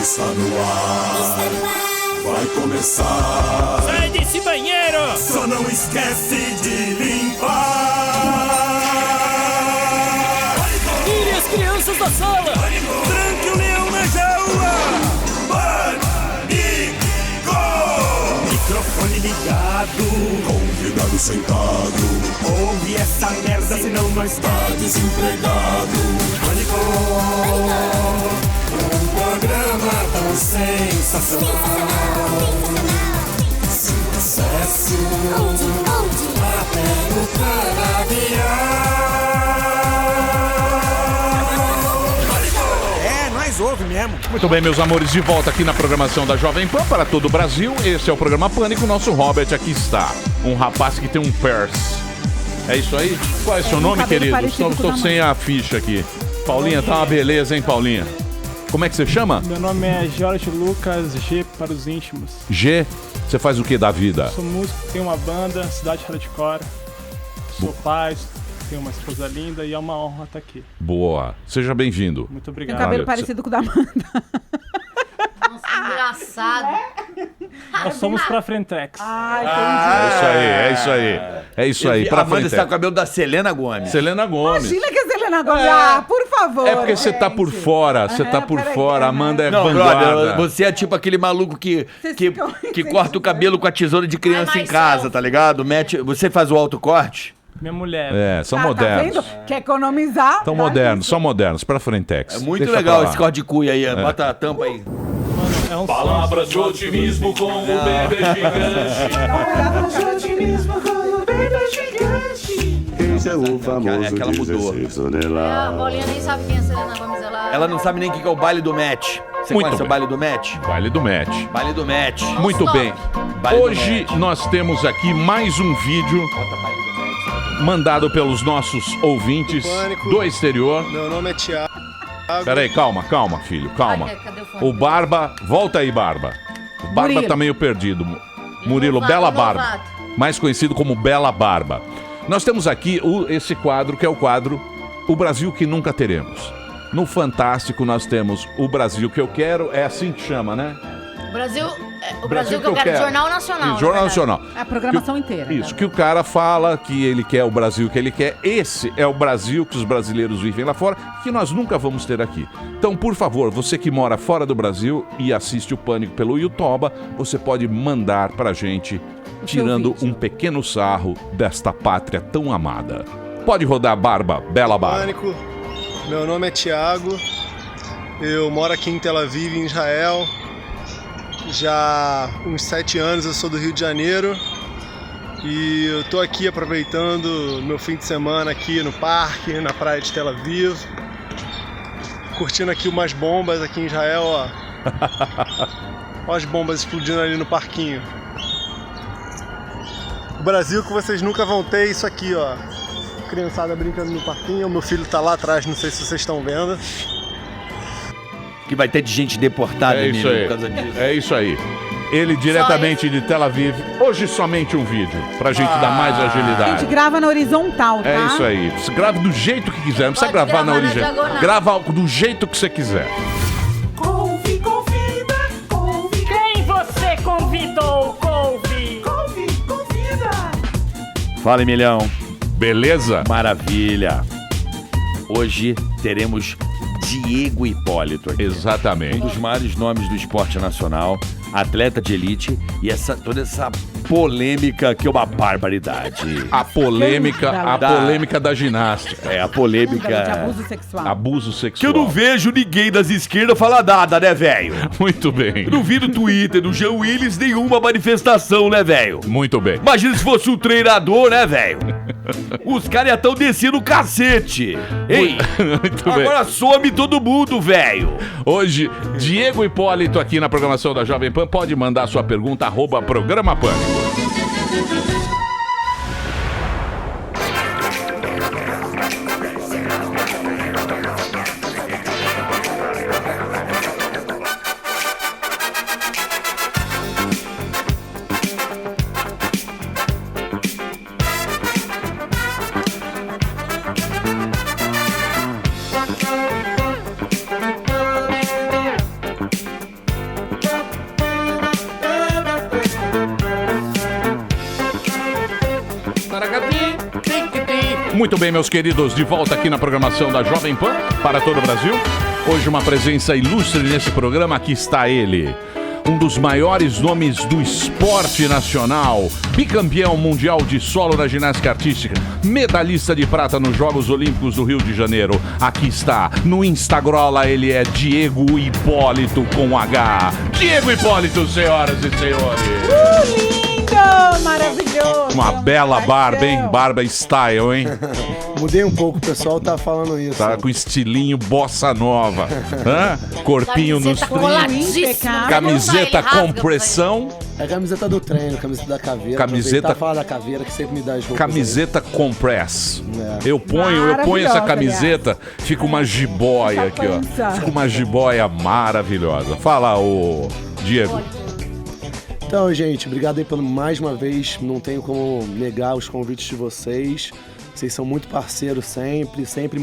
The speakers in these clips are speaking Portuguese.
Está no ar, vai começar. Sai desse banheiro! Só não esquece de limpar. Tire as crianças da sala! Tranque o leão na jaula. Pânico! Microfone ligado, convidado sentado. Ouve essa merda, senão nós tá desempregado. Pânico! Um programa tão sensacional. Sucesso até no canavial. Nós ouve mesmo. Muito bem, meus amores, de volta aqui na programação da Jovem Pan para todo o Brasil. Esse é o programa Pânico. Nosso Robert aqui está. Um rapaz que tem um purse. É isso aí? Qual é o seu nome, querido? Estou sem a ficha aqui. Paulinha, tá uma beleza, hein, Paulinha? Como é que você chama? Meu nome é Jorge Lucas G para os íntimos. G, você faz o que da vida? Sou músico, tenho uma banda, Cidade Hardcore. Sou pai, tenho uma esposa linda e é uma honra estar aqui. Boa, seja bem-vindo. Muito Tem obrigado. um cabelo Olha, parecido com o da Amanda. Nossa, engraçado. Nós somos pra Frentex. É isso aí. É isso aí, pra A Amanda frente. está com o cabelo da Selena Gomes. Selena Gomes. Imagina que a Selena Gomes. Por favor. É porque você tá por gente. fora, você tá por peraí, fora. Amanda é Não, vanguarda. brother, você é tipo aquele maluco que corta o cabelo com a tesoura de criança em casa, tá ligado? Você faz o autocorte? Minha mulher. É, são Tá modernos. vendo? Quer economizar? São Dá modernos, isso. são modernos. Pra Frentex. É muito Deixa legal pra lá. esse corte de cuia aí. Bota a tampa aí. Mano, é um Palavras de otimismo com o bebê gigante. Esse é o famoso Aquela mudou. 16 A toneladas. Paulinha nem sabe quem é Selena Gomes. Ela não sabe nem o que é o baile do match. Você Muito conhece bem. o baile do match? Baile do match. Baile do match. Muito Stop. bem. Baile do Hoje match. nós temos aqui mais um vídeo mandado pelos nossos ouvintes do exterior. Meu nome é Thiago. Peraí, calma, filho, calma. Cadê o fone? O Barba, volta aí, Barba. O Barba Murilo. tá meio perdido. Murilo, Novato, Bela Barba. novato. Mais conhecido como Bela Barba. Nós temos aqui esse quadro, que é o quadro O Brasil que Nunca Teremos. No Fantástico nós temos O Brasil que Eu Quero, é assim que chama, né? O Brasil que eu quero. Jornal Nacional. Isso, Jornal na verdade. Nacional. É a programação inteira. Isso, que o cara fala que ele quer o Brasil que ele quer. Esse é o Brasil que os brasileiros vivem lá fora, que nós nunca vamos ter aqui. Então, por favor, você que mora fora do Brasil e assiste o Pânico pelo YouTube, você pode mandar pra gente, tirando vídeo. um pequeno sarro desta pátria tão amada. Pode rodar, Barba, Bela Barba. Pânico. Meu nome é Thiago. Eu moro aqui em Tel Aviv, em Israel. Já há uns 7 anos eu sou do Rio de Janeiro. E eu tô aqui aproveitando meu fim de semana aqui no parque, na praia de Tel Aviv. Curtindo aqui umas bombas aqui em Israel, ó. Olha as bombas explodindo ali no parquinho. O Brasil que vocês nunca vão ter, isso aqui, ó. Criançada brincando no parquinho. O meu filho tá lá atrás, não sei se vocês estão vendo. Que vai ter de gente deportada, É isso Emílio, aí. por causa disso. É isso aí. Ele diretamente de Tel Aviv. Hoje somente um vídeo, pra gente dar mais A gente agilidade. grava na horizontal, tá? É isso aí. Você grava do jeito que quiser. Não precisa Pode gravar na gravar na original. diagonal. Grava do jeito que você quiser. Quem você convidou, Couve? Fala, Emilhão. Beleza? Maravilha. Hoje teremos Diego Hipólito aqui. Exatamente. Um dos maiores nomes do esporte nacional, atleta de elite e toda essa polêmica que é uma barbaridade. A polêmica da ginástica. É, a De polêmica. abuso sexual. Abuso Que sexual. eu não vejo ninguém das esquerdas falar nada, né, velho? Muito bem. Eu não vi no Twitter do Jean Willis nenhuma manifestação, né, velho? Muito bem. Imagina se fosse um treinador, né, velho? Os caras já estão descendo o cacete. Ei, Muito bem. agora some todo mundo, velho. Hoje, Diego Hipólito aqui na programação da Jovem Pan. Pode mandar sua pergunta, @Programa Pânico. Muito bem, meus queridos, de volta aqui na programação da Jovem Pan para todo o Brasil. Hoje uma presença ilustre nesse programa, aqui está ele. Um dos maiores nomes do esporte nacional, bicampeão mundial de solo na ginástica artística, medalhista de prata nos Jogos Olímpicos do Rio de Janeiro. Aqui está, no Instagrola, ele é Diego Hipólito com H. Diego Hipólito, senhoras e senhores. Lindo, maravilhoso. Uma bela barba, hein? Barba style, hein? Mudei um pouco, o pessoal tá falando isso. Tá com estilinho bossa nova. Hã? Corpinho nos coladíssima. Camiseta compressão. É a camiseta do treino, camiseta da caveira. Camiseta. Falar da caveira que sempre me dá as roupas. Camiseta compress. É. Eu ponho essa camiseta, fica uma jiboia aqui, ó. Fica uma jiboia maravilhosa. Fala, ô Diego. Então, gente, obrigado aí mais uma vez. Não tenho como negar os convites de vocês. Vocês são muito parceiros sempre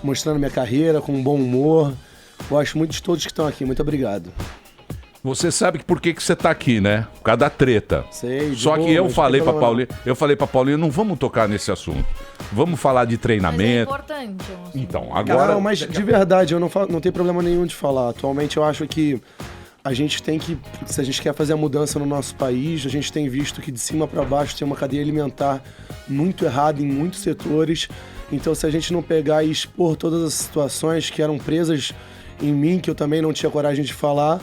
mostrando minha carreira com um bom humor. Gosto muito de todos que estão aqui. Muito obrigado. Você sabe por que você tá aqui, né? Por causa da treta. Sei. Só que eu falei pra Paulinha, não vamos tocar nesse assunto. Vamos falar de treinamento. Mas é importante. Então, agora... Não, mas de verdade, eu não tenho problema nenhum de falar. Atualmente eu acho que a gente tem que, se a gente quer fazer a mudança no nosso país, a gente tem visto que de cima para baixo tem uma cadeia alimentar muito errada em muitos setores. Então, se a gente não pegar e expor todas as situações que eram presas em mim, que eu também não tinha coragem de falar,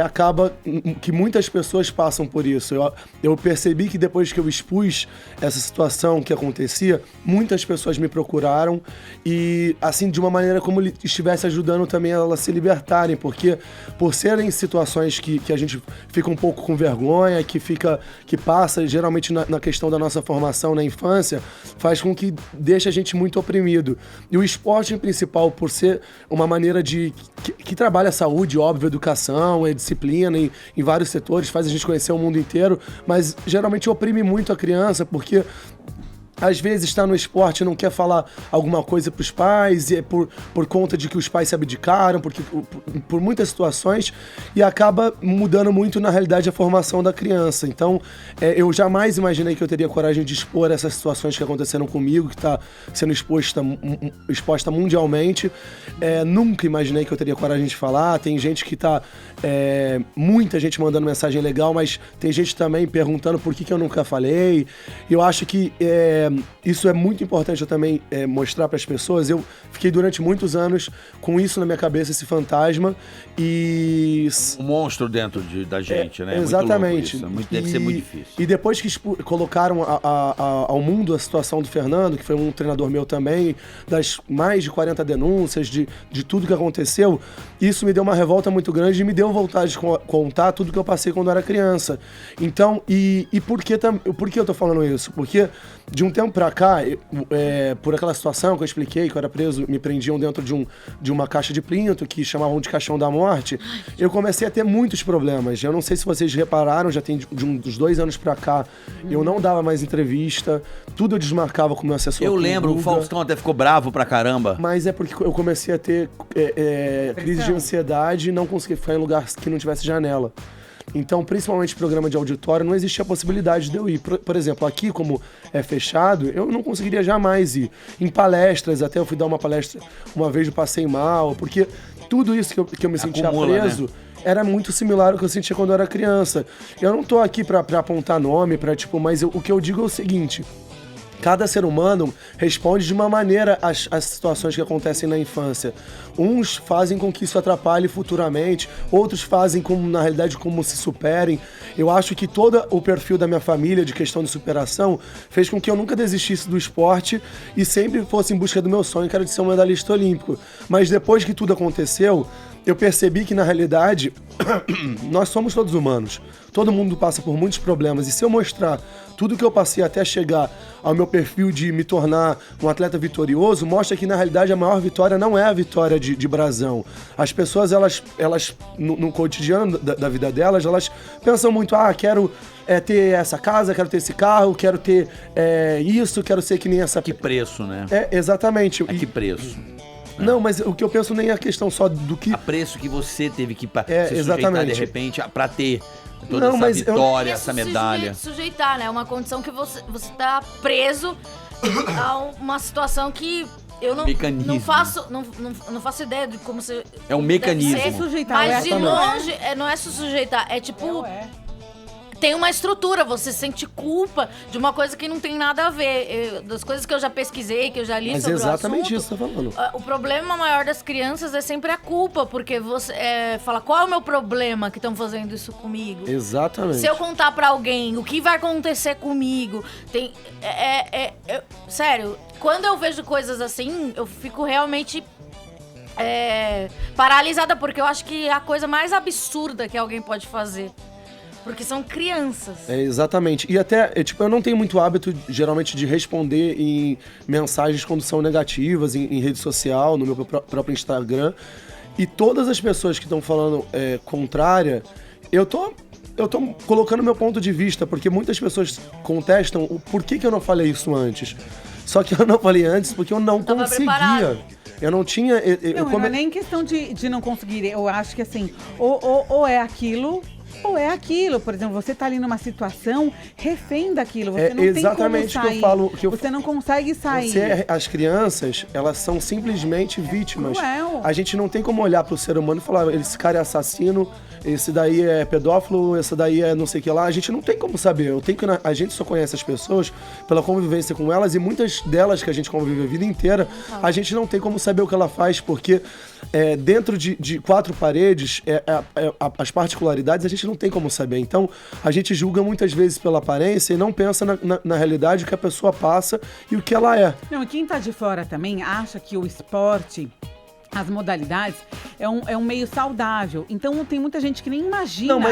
acaba que muitas pessoas passam por isso. Eu percebi que depois que eu expus essa situação que acontecia, muitas pessoas me procuraram e, assim, de uma maneira como ele estivesse ajudando também elas a se libertarem, porque por serem situações que a gente fica um pouco com vergonha, que passa geralmente na questão da nossa formação na infância, faz com que deixe a gente muito oprimido. E o esporte, em principal, por ser uma maneira que trabalha a saúde, óbvio, educação, disciplina em vários setores, faz a gente conhecer o mundo inteiro, mas geralmente oprime muito a criança, porque às vezes está no esporte e não quer falar alguma coisa para os pais, e é por conta de que os pais se abdicaram, por muitas situações, e acaba mudando muito, na realidade, a formação da criança. Então, eu jamais imaginei que eu teria coragem de expor essas situações que aconteceram comigo, que está sendo exposta mundialmente. Nunca imaginei que eu teria coragem de falar. Tem gente que está... muita gente mandando mensagem legal, mas tem gente também perguntando por que eu nunca falei. Eu acho que... isso é muito importante eu também mostrar para as pessoas. Eu fiquei durante muitos anos com isso na minha cabeça, esse fantasma, e... Um monstro dentro da gente, né? Exatamente. Deve ser muito difícil. E depois que colocaram ao mundo a situação do Fernando, que foi um treinador meu também, das mais de 40 denúncias, de tudo que aconteceu, isso me deu uma revolta muito grande e me deu vontade de contar tudo que eu passei quando eu era criança. Então, e por que eu tô falando isso? Porque de um tempo pra cá, por aquela situação que eu expliquei, que eu era preso, me prendiam dentro de uma caixa de plinto, que chamavam de caixão da morte, eu comecei a ter muitos problemas. Eu não sei se vocês repararam, já tem uns 2 anos pra cá, eu não dava mais entrevista, tudo eu desmarcava com o meu assessor. Eu lembro, o Faustão até ficou bravo pra caramba. Mas é porque eu comecei a ter crise de ansiedade e não conseguia ficar em lugar que não tivesse janela. Então, principalmente programa de auditório, não existia a possibilidade de eu ir. Por exemplo, aqui, como é fechado, eu não conseguiria jamais ir. Em palestras, até eu fui dar uma palestra uma vez, eu passei mal, porque tudo isso que eu me sentia preso... Né? Era muito similar ao que eu sentia quando eu era criança. Eu não tô aqui pra apontar nome, mas o que eu digo é o seguinte... Cada ser humano responde de uma maneira às situações que acontecem na infância. Uns fazem com que isso atrapalhe futuramente, outros fazem na realidade como se superem. Eu acho que todo o perfil da minha família de questão de superação fez com que eu nunca desistisse do esporte e sempre fosse em busca do meu sonho, que era de ser um medalhista olímpico. Mas depois que tudo aconteceu, eu percebi que, na realidade, nós somos todos humanos. Todo mundo passa por muitos problemas. E se eu mostrar tudo que eu passei até chegar ao meu perfil de me tornar um atleta vitorioso, mostra que, na realidade, a maior vitória não é a vitória de brasão. As pessoas, elas no cotidiano da vida delas, elas pensam muito, quero... ter essa casa, quero ter esse carro, quero ter isso, quero ser que nem essa... Que preço, né? Exatamente. Que preço. Não, mas o que eu penso nem é a questão só do que... A preço que você teve que se exatamente. sujeitar de repente pra ter toda essa vitória, essa medalha. Sujeitar, né? É uma condição que você tá preso uma situação que eu Mecanismo. não faço ideia de como você... É um mecanismo. deve ser, Sujeitar, mas de exatamente. longe, não é se sujeitar, é tipo... Tem uma estrutura, você sente culpa de uma coisa que não tem nada a ver. Das coisas que eu já pesquisei, que eu já li Mas é sobre exatamente o assunto, isso que você tá falando. O problema maior das crianças é sempre a culpa, porque você fala, qual é o meu problema que estão fazendo isso comigo? Exatamente. Se eu contar pra alguém, o que vai acontecer comigo? Sério, quando eu vejo coisas assim, eu fico realmente paralisada, porque eu acho que é a coisa mais absurda que alguém pode fazer. Porque são crianças. Exatamente. E até, eu não tenho muito hábito, geralmente, de responder em mensagens quando são negativas, em rede social, no meu próprio Instagram. E todas as pessoas que estão falando contrária, eu tô colocando meu ponto de vista, porque muitas pessoas contestam o porquê que eu não falei isso antes. Só que eu não falei antes porque eu não conseguia. Eu não tinha... Não é nem questão de não conseguir. Eu acho que, assim, ou é aquilo... Ou é aquilo, por exemplo, você tá ali numa situação refém daquilo, você não tem como sair, que eu falo, você não consegue sair. As crianças, elas são simplesmente vítimas. Cruel. A gente não tem como olhar pro ser humano e falar, esse cara é assassino, esse daí é pedófilo, esse daí é não sei o que lá. A gente não tem como saber. A gente só conhece as pessoas pela convivência com elas, e muitas delas que a gente convive a vida inteira, a gente não tem como saber o que ela faz, porque dentro de quatro paredes, as particularidades a gente não tem como saber. Então, a gente julga muitas vezes pela aparência e não pensa na realidade o que a pessoa passa e o que ela é. Não, e quem tá de fora também acha que o esporte, as modalidades, é um meio saudável. Então tem muita gente que nem imagina. Não,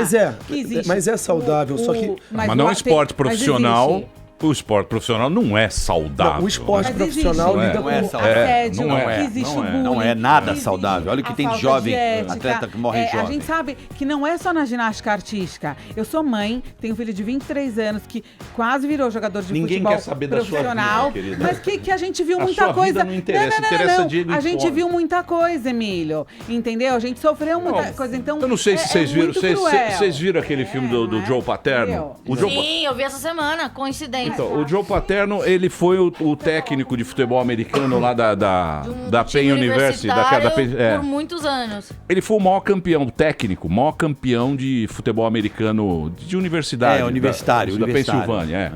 que existe. Mas é saudável, só que... Mas não é esporte profissional. O esporte profissional não é saudável. Não, o esporte profissional lida com assédio, existe o bullying. Não é nada saudável. Olha o que tem de jovem atleta que morre jovem. A gente sabe que não é só na ginástica artística. Eu sou mãe, tenho um filho de 23 anos que quase virou jogador de futebol quer saber profissional. Da sua vida, querida. Mas que a gente viu a muita sua coisa. Vida não interessa, interessa Diego e a gente fome. viu muita coisa, Emílio. Entendeu? A gente sofreu muita coisa. Então, eu não sei se vocês viram. Vocês viram aquele filme do Joe Paterno? Sim, eu vi essa semana, coincidência. Então, o Joe Paterno, ele foi o técnico de futebol americano lá da Penn University. Por muitos anos. Ele foi o maior campeão técnico, maior campeão de futebol americano de universidade. Universitário. Da Pensilvânia,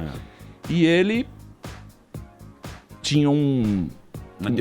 E ele tinha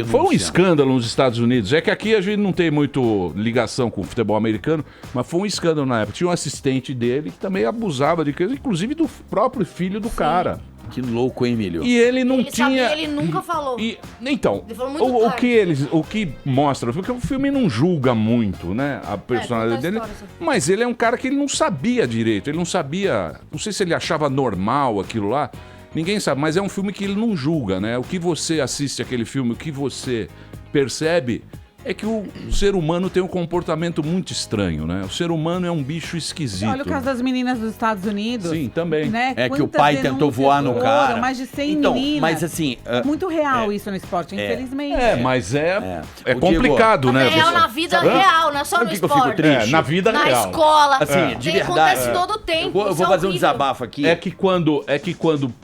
foi um escândalo nos Estados Unidos. É que aqui a gente não tem muito ligação com o futebol americano, mas foi um escândalo na época. Tinha um assistente dele que também abusava de coisa, inclusive do próprio filho do cara. Que louco, hein, Emílio? E ele não tinha... Ele nunca falou. Então, ele falou muito o que mostra, porque o filme não julga muito, né, a personalidade dele, mas ele é um cara que ele não sabia direito, ele não sabia, não sei se ele achava normal aquilo lá, ninguém sabe, mas é um filme que ele não julga, né? O que você assiste aquele filme, o que você percebe é que o ser humano tem um comportamento muito estranho, né? O ser humano é um bicho esquisito. Olha o caso das meninas dos Estados Unidos. Sim, também. Né? É que o pai tentou voar no cara. Mais de 100 meninas. Mas assim... Muito real isso no esporte, infelizmente. Mas é complicado, né? É real na vida real, não é só no esporte. Eu fico triste? Na vida real. Na escola. Assim, de verdade. Acontece todo o tempo. Eu vou fazer um desabafo aqui. É que quando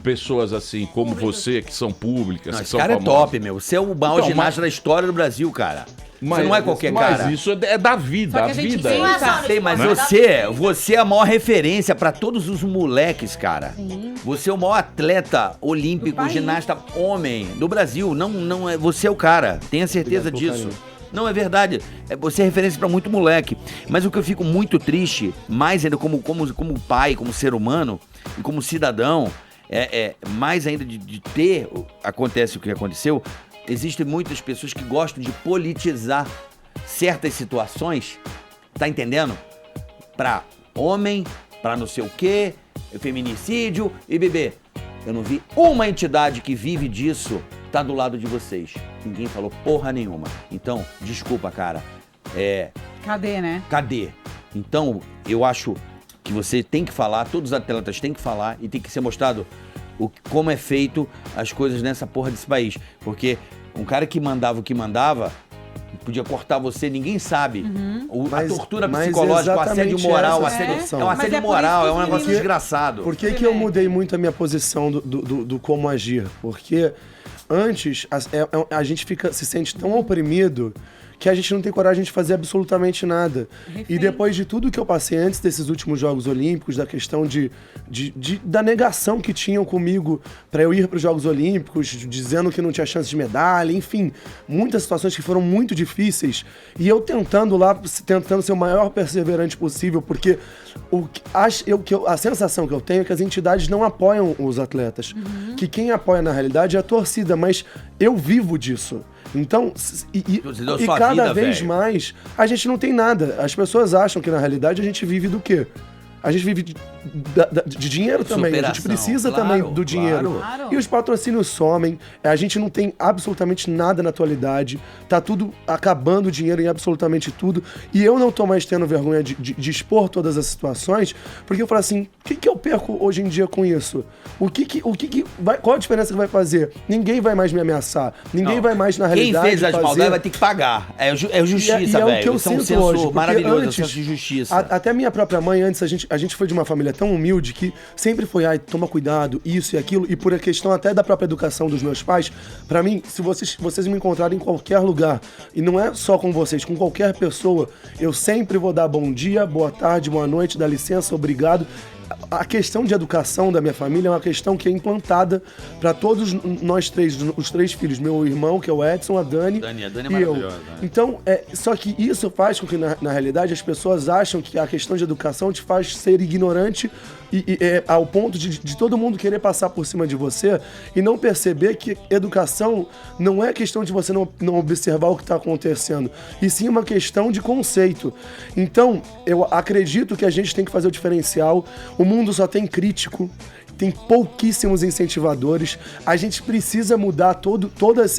pessoas assim, como você, que são públicas, que esse são cara famosas... é top, meu. Você é o maior ginasta da história do Brasil, cara. Você não é qualquer cara. Mas isso é da vida, a vida. Sei, mas você é a maior referência pra todos os moleques, cara. Sim. Você é o maior atleta olímpico, ginasta homem do Brasil. Não é, você é o cara. Tenha certeza disso. Não, é verdade. Você é referência pra muito moleque. Mas o que eu fico muito triste, mais ainda como pai, como ser humano e como cidadão, mais ainda de ter, acontece o que aconteceu. Existem muitas pessoas que gostam de politizar certas situações, tá entendendo? Pra homem, pra não sei o quê, feminicídio e bebê. Eu não vi uma entidade que vive disso tá do lado de vocês. Ninguém falou porra nenhuma. Então, desculpa, cara. Cadê, né? Cadê? Então, eu acho que você tem que falar, todos os atletas têm que falar e tem que ser mostrado como é feito as coisas nessa porra desse país. Porque um cara que mandava o que mandava, podia cortar você, ninguém sabe. A tortura psicológica, o assédio moral, é um assédio moral, é um negócio desgraçado. Por que eu mudei muito a minha posição do como agir? Porque antes a gente se sente tão oprimido que a gente não tem coragem de fazer absolutamente nada. E depois de tudo que eu passei antes desses últimos Jogos Olímpicos, da questão da negação que tinham comigo para eu ir para os Jogos Olímpicos, dizendo que não tinha chance de medalha, enfim, muitas situações que foram muito difíceis, e eu tentando ser o maior perseverante possível, porque a sensação que eu tenho é que as entidades não apoiam os atletas, que quem apoia na realidade é a torcida, mas eu vivo disso. Então, cada vez mais, a gente não tem nada. As pessoas acham que, na realidade, a gente vive do quê? A gente vive de dinheiro também. A gente precisa também do dinheiro. E os patrocínios somem. A gente não tem absolutamente nada na atualidade. Tá tudo acabando o dinheiro em absolutamente tudo. E eu não tô mais tendo vergonha de expor todas as situações, porque eu falo assim, o que eu perco hoje em dia com isso? Qual a diferença que vai fazer? Ninguém vai mais me ameaçar. Ninguém vai mais, na realidade, quem fez as maldades vai ter que pagar. É justiça, velho. É o que eu sinto hoje. Maravilhoso, antes, senso de justiça. Até minha própria mãe, antes, a gente foi de uma família tão humilde que sempre foi, toma cuidado, isso e aquilo, e por a questão até da própria educação dos meus pais, pra mim, se vocês me encontrarem em qualquer lugar, e não é só com vocês, com qualquer pessoa, eu sempre vou dar bom dia, boa tarde, boa noite, dá licença, obrigado. A questão de educação da minha família é uma questão que é implantada para todos nós três, os 3 filhos, meu irmão, que é o Edson, a Dani é e eu. Então, só que isso faz com que, na realidade, as pessoas acham que a questão de educação te faz ser ignorante ao ponto de todo mundo querer passar por cima de você e não perceber que educação não é questão de você não observar o que está acontecendo, e sim uma questão de conceito. Então, eu acredito que a gente tem que fazer o diferencial. O mundo só tem crítico, tem pouquíssimos incentivadores. A gente precisa mudar todo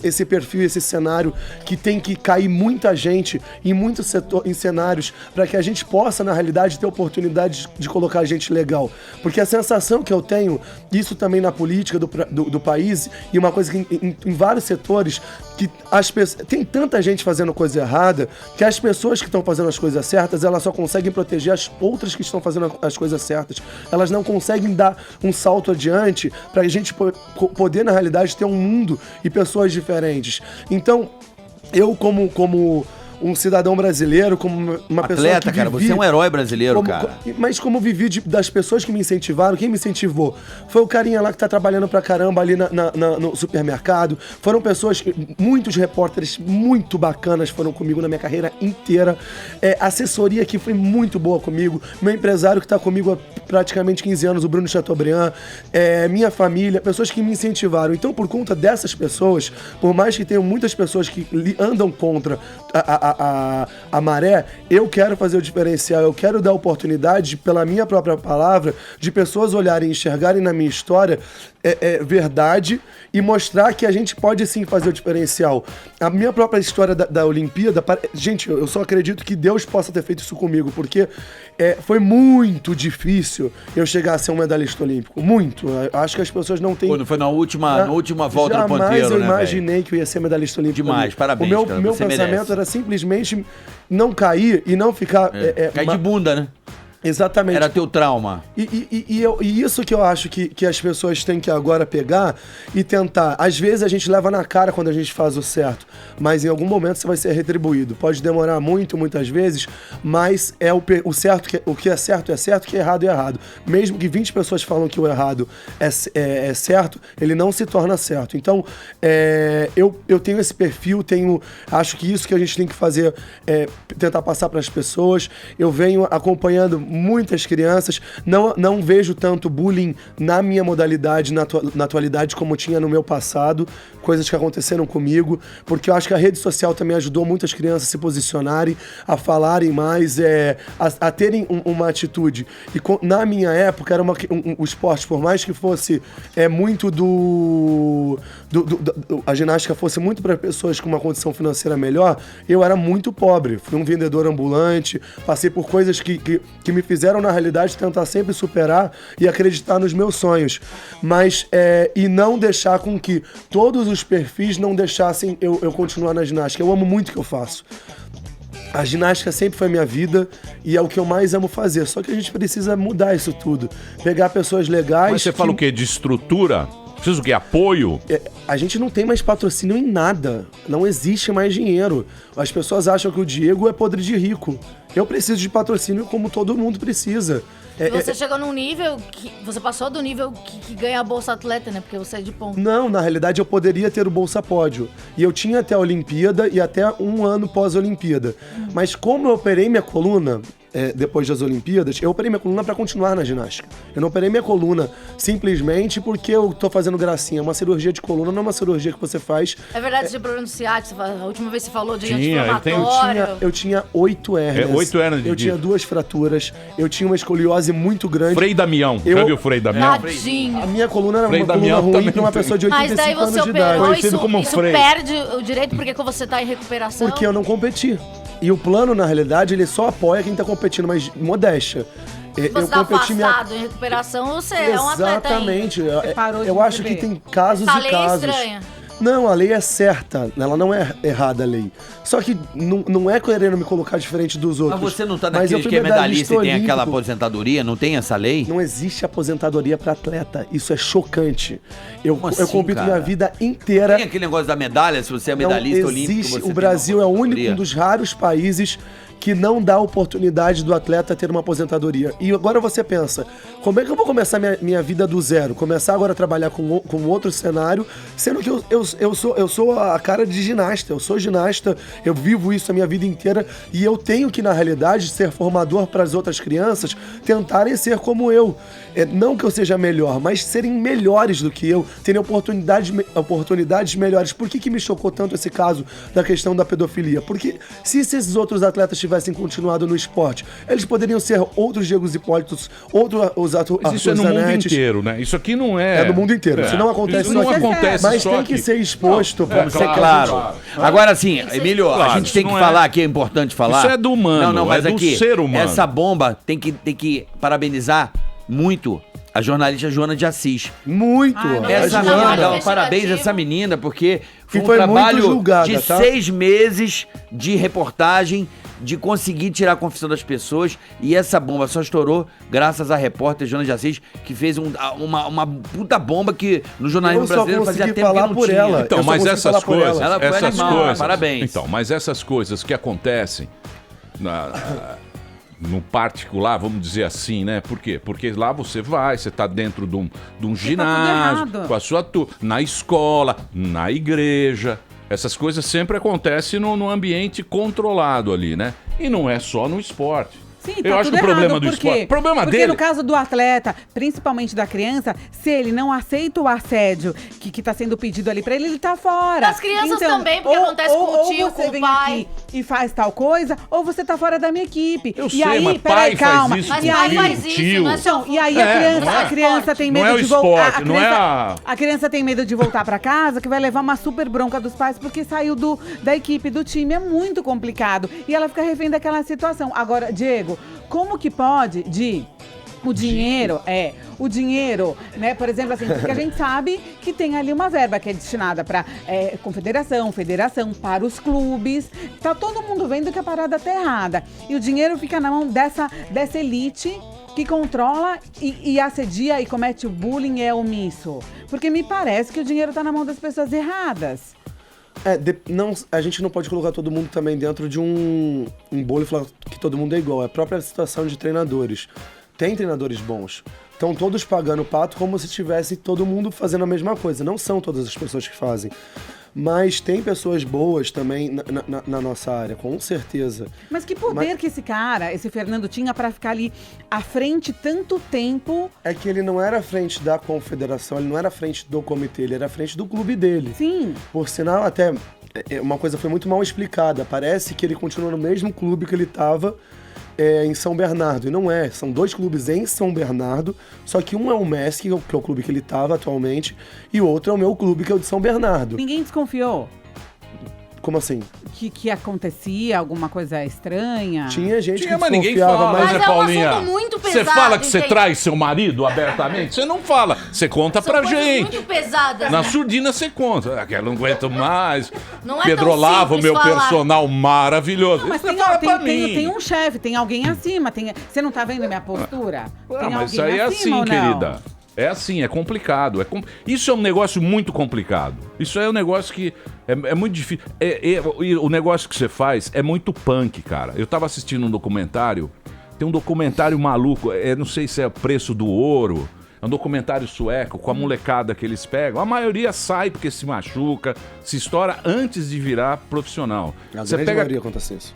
esse perfil, esse cenário, que tem que cair muita gente em muitos em cenários para que a gente possa, na realidade, ter oportunidade de colocar gente legal. Porque a sensação que eu tenho, isso também na política do país, e uma coisa que em vários setores, que tem tanta gente fazendo coisa errada, que as pessoas que estão fazendo as coisas certas, elas só conseguem proteger as outras que estão fazendo as coisas certas. Elas não conseguem dar um salto adiante para a gente poder, na realidade, ter um mundo e pessoas diferentes. Então, eu como um cidadão brasileiro, como uma pessoa atleta, cara, você é um herói brasileiro, cara. Mas como vivi das pessoas que me incentivaram, quem me incentivou? Foi o carinha lá que tá trabalhando pra caramba ali no supermercado. Foram pessoas, muitos repórteres muito bacanas foram comigo na minha carreira inteira. A assessoria que foi muito boa comigo. Meu empresário que tá comigo há praticamente 15 anos, o Bruno Chateaubriand. Minha família, pessoas que me incentivaram. Então, por conta dessas pessoas, por mais que tenham muitas pessoas que andam contra a maré, eu quero fazer o diferencial, eu quero dar oportunidade, pela minha própria palavra, de pessoas olharem e enxergarem na minha história verdade e mostrar que a gente pode sim fazer o diferencial. A minha própria história da Olimpíada, gente, eu só acredito que Deus possa ter feito isso comigo, porque foi muito difícil eu chegar a ser um medalhista olímpico, muito. Eu acho que as pessoas não têm... Quando foi na última volta do ponteiro, jamais eu imaginei que eu ia ser medalhista olímpico. Demais, parabéns, o meu pensamento era simplesmente não cair e não ficar... cair de bunda, né? Exatamente. Era teu trauma. E isso que eu acho que as pessoas têm que agora pegar e tentar. Às vezes a gente leva na cara quando a gente faz o certo, mas em algum momento você vai ser retribuído. Pode demorar muitas vezes, mas o certo, o que é certo, o que é errado. Mesmo que 20 pessoas falam que o errado é certo, ele não se torna certo. Então, eu tenho esse perfil, acho que isso que a gente tem que fazer é tentar passar para as pessoas. Eu venho acompanhando muitas crianças, não vejo tanto bullying na minha modalidade, na atualidade, como tinha no meu passado, coisas que aconteceram comigo, porque eu acho que a rede social também ajudou muitas crianças a se posicionarem, a falarem mais, a terem uma atitude. E na minha época, era o esporte, por mais que fosse muito a ginástica fosse muito para pessoas com uma condição financeira melhor, eu era muito pobre, fui um vendedor ambulante, passei por coisas que me fizeram, na realidade, tentar sempre superar e acreditar nos meus sonhos. Mas, e não deixar com que todos os perfis não deixassem eu continuar na ginástica. Eu amo muito o que eu faço. A ginástica sempre foi minha vida e é o que eu mais amo fazer. Só que a gente precisa mudar isso tudo. Pegar pessoas legais... Mas você fala o quê? De estrutura Precisa o quê? Apoio? A gente não tem mais patrocínio em nada. Não existe mais dinheiro. As pessoas acham que o Diego é podre de rico. Eu preciso de patrocínio como todo mundo precisa. Você chegou num nível que... Você passou do nível que ganha a Bolsa Atleta, né? Porque você é de ponto. Não, na realidade eu poderia ter o Bolsa Pódio. E eu tinha até a Olimpíada e até um ano pós-Olimpíada. Mas como eu operei minha coluna... depois das Olimpíadas, eu operei minha coluna pra continuar na ginástica. Eu não operei minha coluna simplesmente porque eu tô fazendo gracinha. Uma cirurgia de coluna não é uma cirurgia que você faz... É verdade, você tem problema do ciático? A última vez você falou de Eu tinha 8 hérnias. 8 hérnias. Eu tinha 2 fraturas. Eu tinha uma escoliose muito grande. Frei Damião. Já viu o Frei Damião? Tadinho. A minha coluna era Frei uma coluna Damião ruim pra uma pessoa de 85 Mas daí você anos de idade. operou, Conhecido como isso Frei. perde o direito porque você tá em recuperação? Porque eu não competi. E o plano, na realidade, ele só apoia quem tá competindo, mas modéstia. Se você tá afastado em recuperação, você é um atleta ainda. Exatamente. Eu acho que tem casos Essa e lei casos. é estranha. Não, a lei é certa. Ela não é errada, a lei. Só que não é querendo me colocar diferente dos outros. Mas você não tá Mas naquele eu fui que é medalhista e tem olímpico. aquela aposentadoria? Não tem essa lei? Não existe aposentadoria pra atleta. Isso é chocante. Eu assim, compito cara? minha vida inteira. Tem aquele negócio da medalha, se você é medalhista Não olímpico, existe. você O Brasil é aposentadoria. um dos raros países que não dá oportunidade do atleta ter uma aposentadoria. E agora você pensa, como é que eu vou começar minha vida do zero? Começar agora a trabalhar com outro cenário, sendo que eu sou a cara de ginasta, eu sou ginasta, eu vivo isso a minha vida inteira e eu tenho que, na realidade, ser formador para as outras crianças tentarem ser como eu. Não que eu seja melhor, mas serem melhores do que eu, terem oportunidades melhores. Por que me chocou tanto esse caso da questão da pedofilia? Porque se esses outros atletas tivessem continuado no esporte, eles poderiam ser outros Diegos Hipólitos, Mas isso é no mundo inteiro, né? Isso aqui não é... É no mundo inteiro. Isso não acontece Isso não acontece mas só tem que aqui. ser exposto pra você. Claro. Agora sim, Emílio, Claro, a gente tem que isso não falar aqui, é importante falar. Isso é do humano, não, mas é do aqui, ser humano. Essa bomba tem que parabenizar muito a jornalista Joana de Assis. Muito. Essa Joana. menina, parabéns a essa menina, porque foi um foi muito trabalho julgada, de tá? 6 meses de reportagem, de conseguir tirar a confissão das pessoas, e essa bomba só estourou graças à repórter Joana de Assis, que fez uma puta bomba que no jornalismo brasileiro fazia tempo que não tinha. ela. Então, Eu só mas consegui essas falar por coisas, ela. Ela foi essas animal, coisas, parabéns. Então, mas essas coisas que acontecem no particular, vamos dizer assim, né? Por quê? Porque lá você tá dentro de um ginásio, tudo errado. com a sua na escola, na igreja. Essas coisas sempre acontecem no ambiente controlado ali, né? E não é só no esporte. Sim, Eu acho que o problema do esporte... Porque dele... no caso do atleta, principalmente da criança, se ele não aceita o assédio que tá sendo pedido ali pra ele tá fora. Das crianças também, porque acontece com o tio, com o pai. E faz tal coisa, ou você tá fora da minha equipe. Eu e sei, aí, mas peraí, pai faz calma. isso Mas com pai tio, faz isso, tio. não é só... Então, e aí não a é criança tem não medo é o de voltar. esporte, não é A criança tem medo de voltar pra casa, que vai levar uma super bronca dos pais, porque saiu da equipe, do time. É muito complicado. E ela fica refém daquela situação. Agora, Diego, como que pode, o dinheiro, né? Por exemplo, assim, porque a gente sabe que tem ali uma verba que é destinada para confederação, federação, para os clubes. Tá todo mundo vendo que a parada tá errada. E o dinheiro fica na mão dessa elite que controla e assedia e comete o bullying, é omisso. Porque me parece que o dinheiro tá na mão das pessoas erradas. A gente não pode colocar todo mundo também dentro de um bolo e falar que todo mundo é igual. É a própria situação de treinadores. Tem treinadores bons. Estão todos pagando o pato como se tivesse todo mundo fazendo a mesma coisa. Não são todas as pessoas que fazem. Mas tem pessoas boas também na nossa área, com certeza. Mas que poder que esse Fernando tinha pra ficar ali à frente tanto tempo? É que ele não era à frente da confederação, ele não era à frente do comitê, ele era à frente do clube dele. Sim. Por sinal, até uma coisa foi muito mal explicada. Parece que ele continua no mesmo clube que ele estava em São Bernardo. E não é. São 2 clubes em São Bernardo, só que um é o MESC, que é o clube que ele estava atualmente, e o outro é o meu clube, que é o de São Bernardo. Ninguém desconfiou? Como assim? Que acontecia alguma coisa estranha? Tinha gente que mas ninguém desconfiava, fala, Mas né, é um Paulinha? assunto muito Você pesado, fala que você gente. traz seu marido abertamente? Você não fala, você conta São pra coisas gente. muito pesadas, Na né? surdina você conta. Aquela não aguento mais. Não é Pedro tão Olavo, simples meu falar. personal maravilhoso. Mas Você fala pra mim. tem um chefe, tem alguém acima. Você não tá vendo minha postura? Tem mas alguém isso aí é acima assim, ou não? querida. É assim, é complicado. Isso é um negócio muito complicado. Isso é um negócio que é muito difícil. O negócio que você faz é muito punk, cara. Eu tava assistindo um documentário, tem um documentário maluco, não sei se é Preço do Ouro, é um documentário sueco com a molecada que eles pegam. A maioria sai porque se machuca, se estoura antes de virar profissional. Maioria acontece isso.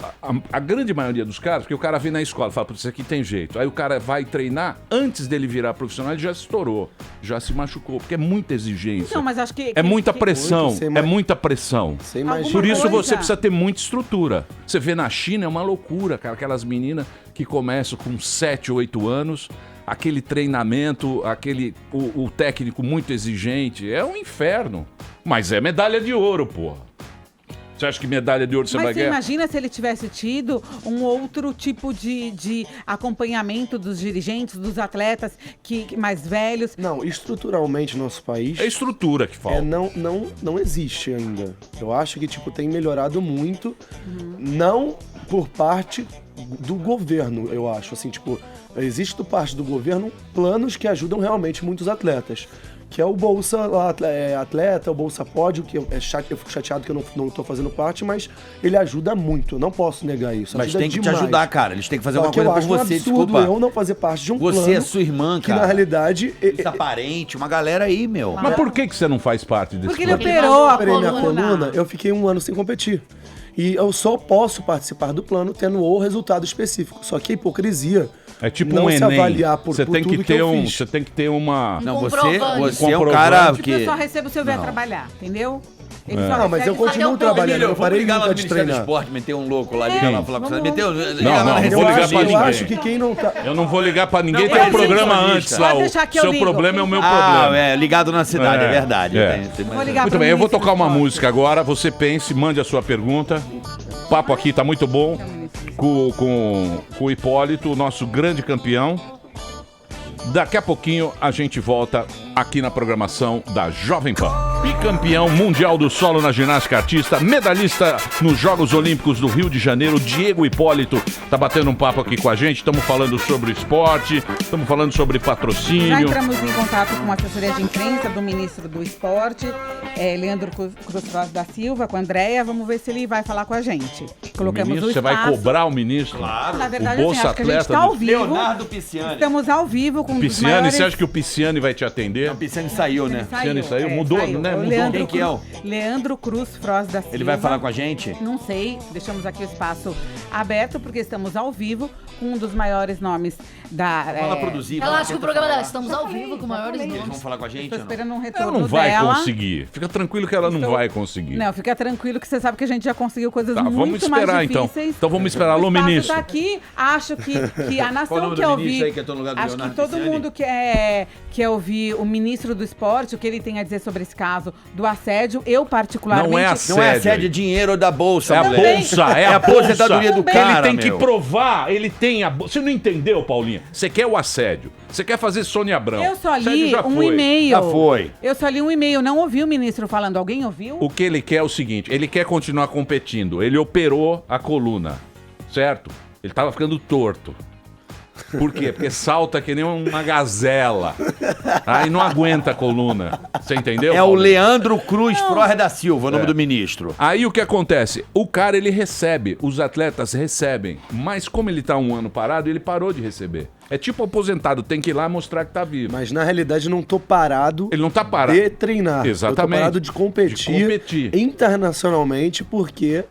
A grande maioria dos caras, porque o cara vem na escola e fala, isso aqui tem jeito. Aí o cara vai treinar, antes dele virar profissional, ele já se estourou, já se machucou, porque é muita exigência. Não, mas acho que... É muita pressão, é muita pressão. Por isso você precisa ter muita estrutura. Você vê na China, é uma loucura, cara, aquelas meninas que começam com 7, 8 anos... Aquele treinamento, o técnico muito exigente, é um inferno. Mas é medalha de ouro, porra. Você acha que medalha de ouro você vai ganhar? Mas você imagina se ele tivesse tido um outro tipo de acompanhamento dos dirigentes, dos atletas mais velhos? Não, estruturalmente no nosso país... É estrutura que falta. Não existe ainda. Eu acho que tem melhorado muito, não por parte do governo, eu acho. Assim, existe por parte do governo planos que ajudam realmente muitos atletas. Que é o Bolsa Atleta, o Bolsa Pódio, que eu fico chateado que eu não tô fazendo parte, mas ele ajuda muito, eu não posso negar isso. Mas tem que te ajudar, cara, eles têm que fazer uma coisa por você, desculpa. Eu não fazer parte de um plano... Você é sua irmã, cara. Que na realidade... Essa parente, uma galera aí, meu. Mas por que você não faz parte desse plano? Porque ele operou a minha coluna, eu fiquei 1 ano sem competir. E eu só posso participar do plano tendo o resultado específico. Só que a hipocrisia... É tipo não um se Enem. avaliar por tudo que eu fiz. Você tem que ter uma... Não, você é um cara que... Eu só recebo se eu vier trabalhar, entendeu? Não, mas eu continuo trabalhando. Eu parei nunca de treinar. Do esporte, meter um louco lá, liga lá, falar com você. Meteu, não vou ligar pra ninguém. Eu acho que quem não tá... Eu não vou ligar pra ninguém, tem um programa antes lá. O seu problema é o meu problema. Ligado na cidade, é verdade. Muito bem, eu vou tocar uma música agora. Você pense, mande a sua pergunta. O papo aqui tá muito bom com o Hipólito, o nosso grande campeão. Daqui a pouquinho a gente volta aqui na programação da Jovem Pan. Bicampeão mundial do solo na ginástica artista, medalhista nos Jogos Olímpicos do Rio de Janeiro, Diego Hipólito, tá batendo um papo aqui com a gente. Estamos falando sobre esporte, estamos falando sobre patrocínio. Já entramos em contato com a assessoria de imprensa do ministro do esporte, Leandro Cruz da Silva, com a Andréia. Vamos ver se ele vai falar com a gente. Colocamos ministro, o você vai cobrar o ministro? Claro. Na verdade, o Bolsa acho que a gente está ao vivo. Leonardo Pisciani. Estamos ao vivo com Pisciani, os maiores... você acha que o Pisciani vai te atender? Não, o Pisciani saiu, né? Pisciani saiu, mudou, né? Mudou. Quem que é o? Leandro Cruz da Silva. Ele vai falar com a gente? Não sei, deixamos aqui o espaço aberto, porque estamos ao vivo com um dos maiores nomes da... Fala produzir. Relaxa com o programa dela, estamos ao vivo com maiores Eles nomes. vão falar com a gente? Estou esperando um Ela retorno não vai dela. conseguir. Fica tranquilo que ela não vai conseguir. Não, fica tranquilo que você sabe que a gente já conseguiu coisas Tá, muito vamos esperar mais então. difíceis. Então vamos esperar. Alô, O espaço ministro. tá aqui, acho que a nação quer ouvir. Aí que no lugar do Acho que Leonardo todo Pisciani? mundo quer ouvir o ministro do esporte, o que ele tem a dizer sobre esse caso do assédio. Eu, particularmente... Não é assédio. Não é assédio, é dinheiro da bolsa, É a moleque. bolsa, é É a a aposentadoria do bolsa. cara, Ele tem que meu. provar, ele tem a bolsa. Você não entendeu, Paulinha? Você quer o assédio. Você quer fazer Sônia Abrão. Eu só Assédio li já um foi. e-mail. Já foi. Eu só li um e-mail, não ouvi o ministro falando. Alguém ouviu? O que ele quer é o seguinte, ele quer continuar competindo. Ele operou a coluna, certo? Ele tava ficando torto. Por quê? Porque salta que nem uma gazela. Aí não aguenta a coluna. Você entendeu? É o Paulo? Leandro Cruz da Silva, o nome do ministro. Aí o que acontece? O cara, ele recebe, os atletas recebem, mas como ele tá 1 ano parado, ele parou de receber. É tipo aposentado, tem que ir lá mostrar que tá vivo. Mas na realidade eu não tô parado Ele não tá parado. de treinar. Exatamente. Eu tô parado de competir, internacionalmente porque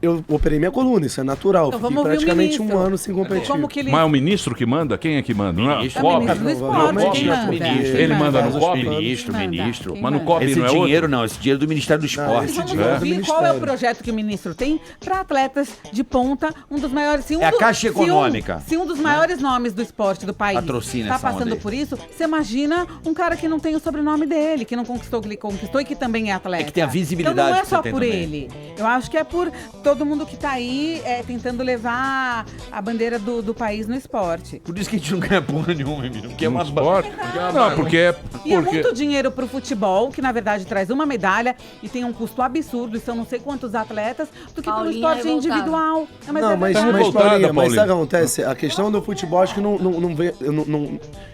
eu operei minha coluna, isso é natural. Então, Fiquei vamos ouvir o praticamente ministro. 1 ano sem competir. Como que ele... Mas é o ministro que manda? Quem é que manda? Não é? Ministro. É o COP? ministro do esporte, Normalmente quem é manda? ministro. Quem Ele manda no COP? Ministro, Quem manda? ministro. Quem Mas no manda? COP Esse não é dinheiro outro? não, esse dinheiro do Ministério do Esporte. esse Vamos dinheiro do ouvir qual é o Ministério. projeto que o ministro tem para atletas de ponta, um dos maiores... Se um É a do- Caixa se um- Econômica. Se um dos maiores nomes do esporte do país Patrocina tá essa onda passando aí. por isso, você imagina um cara que não tem o sobrenome dele, que não conquistou o que ele conquistou e que também é atleta. É que tem a visibilidade Então não é que só você tem por também. ele. Eu acho que é por todo mundo que tá aí tentando levar a bandeira do país no esporte. Por isso que a gente não ganha porra nenhuma, menino. Porque é uma esporte? Não, porque E é muito dinheiro pro futebol, que na verdade traz uma medalha e tem um custo absurdo, e são não sei quantos atletas, do que pelo esporte individual. Mas verdade. Paulinha, mas sabe o que acontece? A questão do futebol, acho que não vem.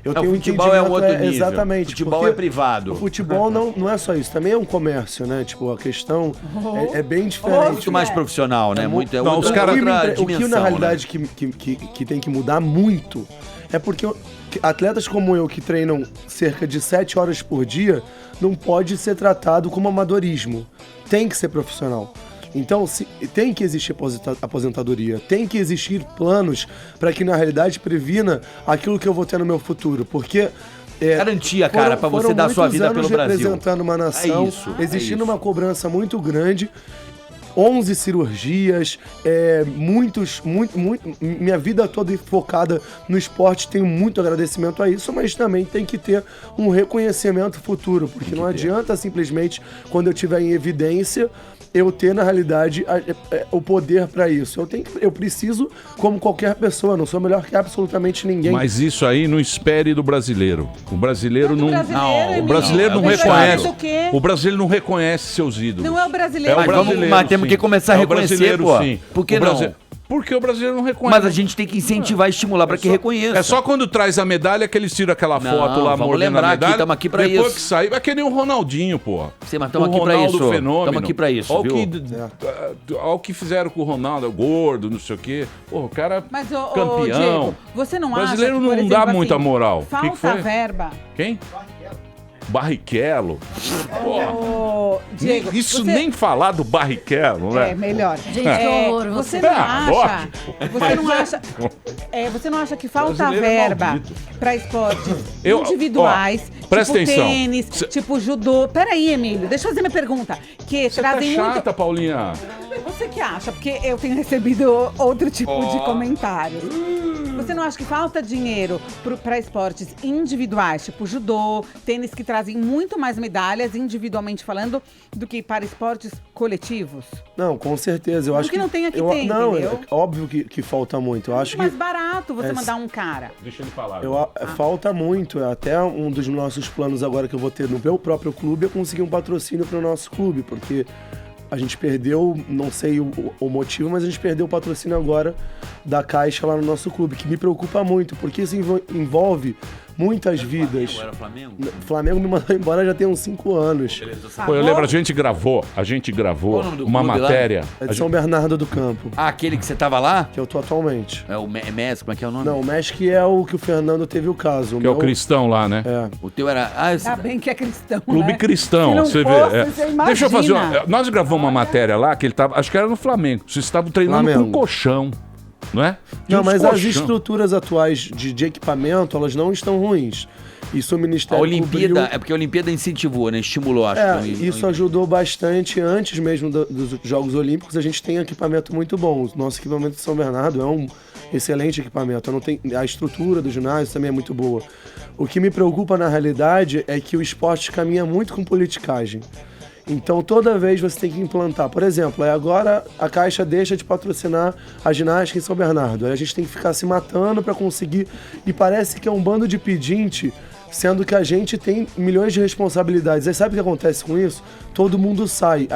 Eu tenho um futebol é um outro nível. Exatamente. Futebol é privado. O futebol não é só isso, também é um comércio, né? Tipo, a questão é bem diferente. Muito mais profissional, né? Muito, os caras o que na realidade né? que tem que mudar muito é porque atletas como eu que treinam cerca de 7 horas por dia não pode ser tratado como amadorismo. Tem que ser profissional. Então, tem que existir aposentadoria, tem que existir planos para que, na realidade, previna aquilo que eu vou ter no meu futuro. Porque... garantia, cara, para você dar sua vida pelo Brasil. Representando uma nação, existindo uma cobrança muito grande, 11 cirurgias, minha vida toda focada no esporte, tenho muito agradecimento a isso, mas também tem que ter um reconhecimento futuro, porque não adianta simplesmente, quando eu estiver em evidência, eu ter, na realidade, o poder para isso. Eu preciso, como qualquer pessoa, não sou melhor que absolutamente ninguém. Mas isso aí não espere do brasileiro. O brasileiro não... Brasileiro, o brasileiro não reconhece. O brasileiro não reconhece seus ídolos. Não é o brasileiro. Mas temos que começar a reconhecer, pô. Sim. Por que não? Porque o brasileiro não reconhece. Mas a gente tem que incentivar e estimular para que reconheça. É só quando traz a medalha que eles tiram aquela foto lá, vamos lembrar aqui, estamos aqui pra isso. Depois que sair, vai que nem o Ronaldinho, pô. Sim, mas estamos aqui pra isso. Estamos aqui pra isso, viu? Olha o que fizeram com o Ronaldo, gordo, não sei o quê. Pô, o cara campeão. Diego, você não acha que, brasileiro não exemplo, dá muita moral. Falta verba. Quem? Barrichello. Diego, isso nem falar do Barrichello, né? É melhor. Gente, que horror. Você não acha que falta verba para esportes individuais, presta tipo atenção. tênis, tipo judô? Peraí, Emílio, deixa eu fazer minha pergunta. Que você trazem tá chata, muito... Paulinha. Você que acha? Porque eu tenho recebido outro tipo de comentários. Você não acha que falta dinheiro para esportes individuais, tipo judô, tênis, que trazem muito mais medalhas, individualmente falando, do que para esportes coletivos? Não, com certeza. Eu acho que não tem aqui, não, entendeu? É óbvio que falta muito. Eu acho mais barato você mandar um cara. Deixa ele falar. Falta muito. Até um dos nossos planos agora que eu vou ter no meu próprio clube é conseguir um patrocínio para o nosso clube, porque a gente perdeu, não sei o motivo, mas a gente perdeu o patrocínio agora da Caixa lá no nosso clube, que me preocupa muito, porque isso envolve muitas vidas. Flamengo, era Flamengo? Flamengo me mandou embora já tem uns 5 anos. Pô, eu lembro, a gente gravou uma matéria. É de São Bernardo do Campo. Ah, aquele que você tava lá? Que eu tô atualmente. É o MES, como é que é o nome? Não, o MES que é o que o Fernando teve o caso. Que é o cristão lá, né? É. O teu era... Ainda bem que é cristão, Clube né? Cristão, você vê. Deixa eu fazer nós gravamos uma matéria lá, que ele tava, acho que era no Flamengo. Vocês estavam treinando com colchão, não é? Não, mas as estruturas atuais de equipamento, elas não estão ruins. Isso o Ministério A Olimpíada, é porque a Olimpíada incentivou, né? Estimulou, acho. Isso ajudou bastante. Antes mesmo dos Jogos Olímpicos, a gente tem equipamento muito bom. O nosso equipamento de São Bernardo é um excelente equipamento. A estrutura do ginásio também é muito boa. O que me preocupa, na realidade, é que o esporte caminha muito com politicagem. Então, toda vez você tem que implantar. Por exemplo, agora a Caixa deixa de patrocinar a ginástica em São Bernardo. Aí a gente tem que ficar se matando para conseguir. E parece que é um bando de pedinte, sendo que a gente tem milhões de responsabilidades. Aí sabe o que acontece com isso? Todo mundo sai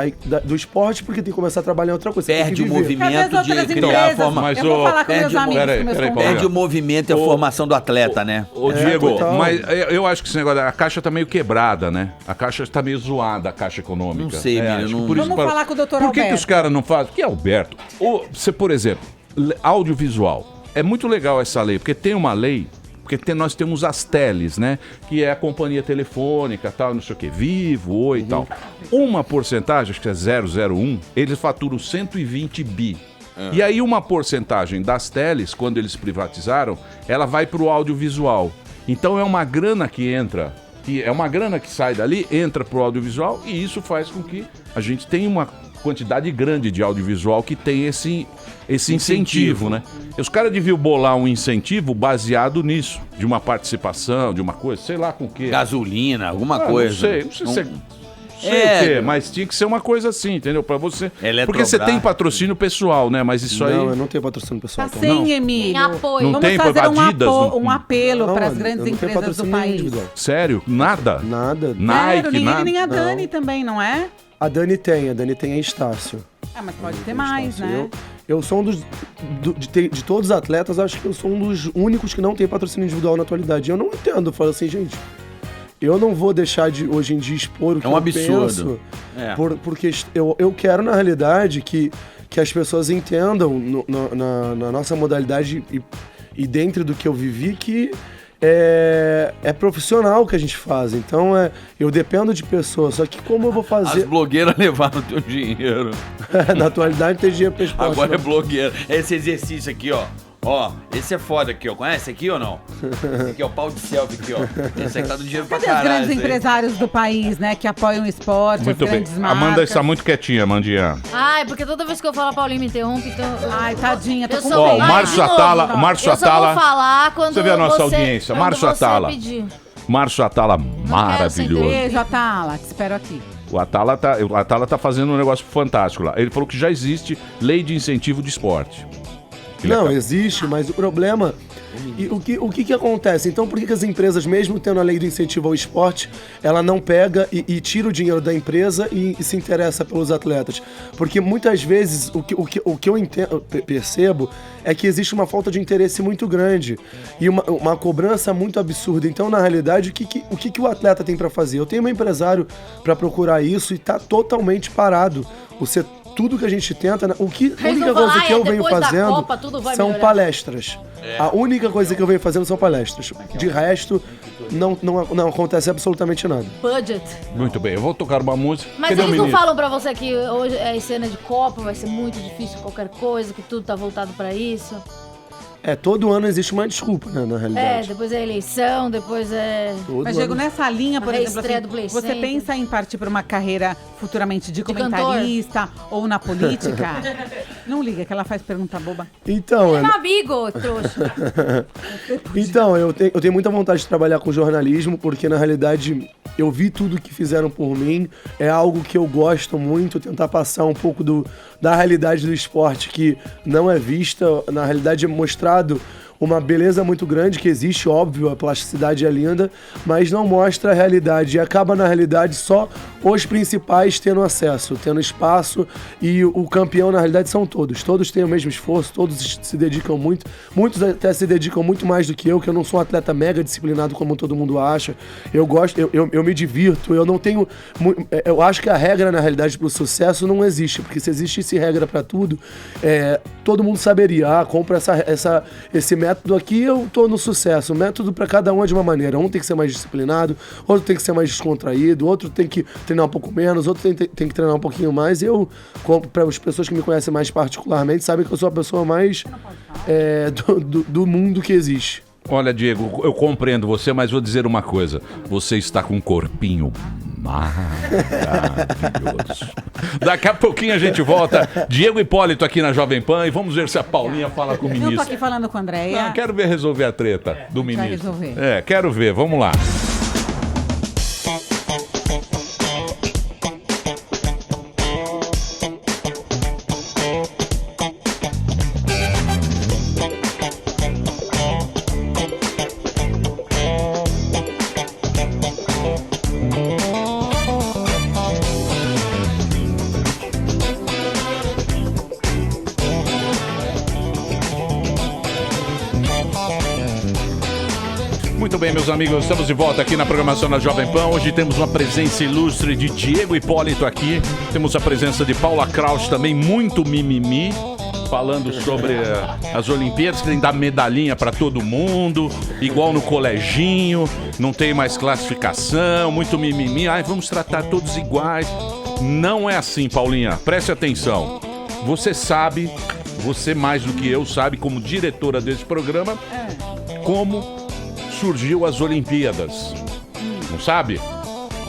do esporte porque tem que começar a trabalhar em outra coisa. Perde o movimento de criar a formação. Eu vou falar com meus amigos. Perde o movimento e a formação do atleta, né? Ô, Diego, mas eu acho que esse negócio, a Caixa tá meio quebrada, né? A Caixa tá meio zoada, a Caixa Econômica. Não sei, Vamos falar com o doutor Alberto. Por que os caras não fazem? Que é Alberto? Você, por exemplo, audiovisual. É muito legal essa lei, porque tem uma lei. Porque nós temos as teles, né? Que é a companhia telefônica, tal, não sei o quê, Vivo, Oi e tal. Uma porcentagem, acho que é 0,01, eles faturam 120 bi. E aí uma porcentagem das teles, quando eles privatizaram, ela vai para o audiovisual. Então é uma grana que entra, é uma grana que sai dali, entra para o audiovisual, e isso faz com que a gente tenha uma quantidade grande de audiovisual que tem esse incentivo, né? E os caras deviam bolar um incentivo baseado nisso, de uma participação, de uma coisa, sei lá com o quê. Gasolina, alguma coisa. Não sei se Sei o quê, mas tinha que ser uma coisa assim, entendeu? Pra você. Porque você tem patrocínio pessoal, né? Mas isso aí. Não, eu não tenho patrocínio pessoal. Tá sem, Emílio. Tem apoio. Não Vamos tem fazer Adidas, um apelo Não, para as mano, grandes eu não tenho empresas do patrocínio país. individual. Sério? Nada? Nada. Nike, nada? Nem a Dani também, não é? A Dani tem a Estácio. Mas pode ter mais, né? Eu sou um dos. De todos os atletas, acho que eu sou um dos únicos que não tem patrocínio individual na atualidade. Eu não entendo. Eu falo assim, gente. Eu não vou deixar de, hoje em dia, expor o que eu penso. Porque eu quero, na realidade, que as pessoas entendam na nossa modalidade e dentro do que eu vivi que é profissional o que a gente faz. Então, eu dependo de pessoas. Só que como eu vou fazer... As blogueiras levaram o teu dinheiro. Na atualidade tem dinheiro pra esporte. Agora é blogueira. Esse exercício aqui, ó. Ó, esse é foda aqui, ó. Conhece aqui ou não? Esse aqui é o pau de selfie aqui, ó. Esse aqui tá do dinheiro pra Cadê os caralho. grandes empresários do país, né? Que apoiam o esporte, Muito as bem. grandes marcas. Amanda está muito quietinha, Amandinha. Ai, porque toda vez que eu falo, a Paulinha me interrompe, então... Ai, tadinha, tô Eu com sou- Ó, pena. o Márcio de novo, Atala. não. Márcio Eu só vou Atala. falar quando Você vê a nossa você- audiência. quando Márcio você Atala. pedir. Márcio Atala, maravilhoso. Beijo, Atala, te espero aqui. O Atala tá fazendo um negócio fantástico lá. Ele falou que já existe lei de incentivo de esporte. Não, existe, mas o problema... E o que acontece? Então, por que as empresas, mesmo tendo a lei do incentivo ao esporte, ela não pega e tira o dinheiro da empresa e se interessa pelos atletas? Porque muitas vezes o que eu percebo é que existe uma falta de interesse muito grande e uma cobrança muito absurda. Então, na realidade, o que o atleta tem para fazer? Eu tenho um empresário para procurar isso e tá totalmente parado. Tudo que a gente tenta, a única coisa que eu venho fazendo Copa, tudo vai são melhorar. palestras. A única coisa que eu venho fazendo são palestras. De resto, não acontece absolutamente nada. Budget. Muito bem, eu vou tocar uma música. Mas Cadê o eles não ministro? falam pra você que hoje é cena de Copa, vai ser muito difícil qualquer coisa, que tudo tá voltado pra isso? Todo ano existe uma desculpa, né, na realidade. Depois é a eleição, depois é... Todo Mas, Diego, ano. nessa linha, por A exemplo, reestreia do Play você Center. pensa em partir para uma carreira futuramente de cantor? comentarista ou na política? Não liga, que ela faz pergunta boba. Então, É meu amigo, trouxa. Então, eu tenho muita vontade de trabalhar com jornalismo, porque na realidade eu vi tudo que fizeram por mim, é algo que eu gosto muito, tentar passar um pouco da realidade do esporte que não é vista, na realidade é mostrado uma beleza muito grande que existe, óbvio, a plasticidade é linda, mas não mostra a realidade. E acaba, na realidade, só os principais tendo acesso, tendo espaço, e o campeão, na realidade, são todos. Todos têm o mesmo esforço, todos se dedicam muito. Muitos até se dedicam muito mais do que eu não sou um atleta mega disciplinado como todo mundo acha. Eu gosto, eu me divirto, eu não tenho... Eu acho que a regra, na realidade, pro sucesso não existe, porque se existisse regra pra tudo, todo mundo saberia, compra esse método aqui, eu tô no sucesso. O método pra cada um é de uma maneira. Um tem que ser mais disciplinado, outro tem que ser mais descontraído, outro tem que treinar um pouco menos, outro tem que treinar um pouquinho mais. Eu, para as pessoas que me conhecem mais particularmente, sabem que eu sou a pessoa mais do mundo que existe. Olha, Diego, eu compreendo você, mas vou dizer uma coisa. Você está com um corpinho maravilhoso. Daqui a pouquinho a gente volta. Diego Hipólito aqui na Jovem Pan e vamos ver se a Paulinha fala com o Eu tô ministro. aqui falando com a Andréia. Não, quero ver resolver a treta do vai ministro. resolver. Quero ver. Vamos lá. Muito bem, meus amigos, estamos de volta aqui na programação da Jovem Pan. Hoje temos uma presença ilustre de Diego Hipólito aqui. Temos a presença de Paula Kraus, também muito mimimi, falando sobre as Olimpíadas, que tem que dar medalhinha para todo mundo, igual no coleginho, não tem mais classificação, muito mimimi. Ai, vamos tratar todos iguais. Não é assim, Paulinha, preste atenção. Você sabe, você mais do que eu sabe, como diretora desse programa, como surgiu as Olimpíadas. Não sabe?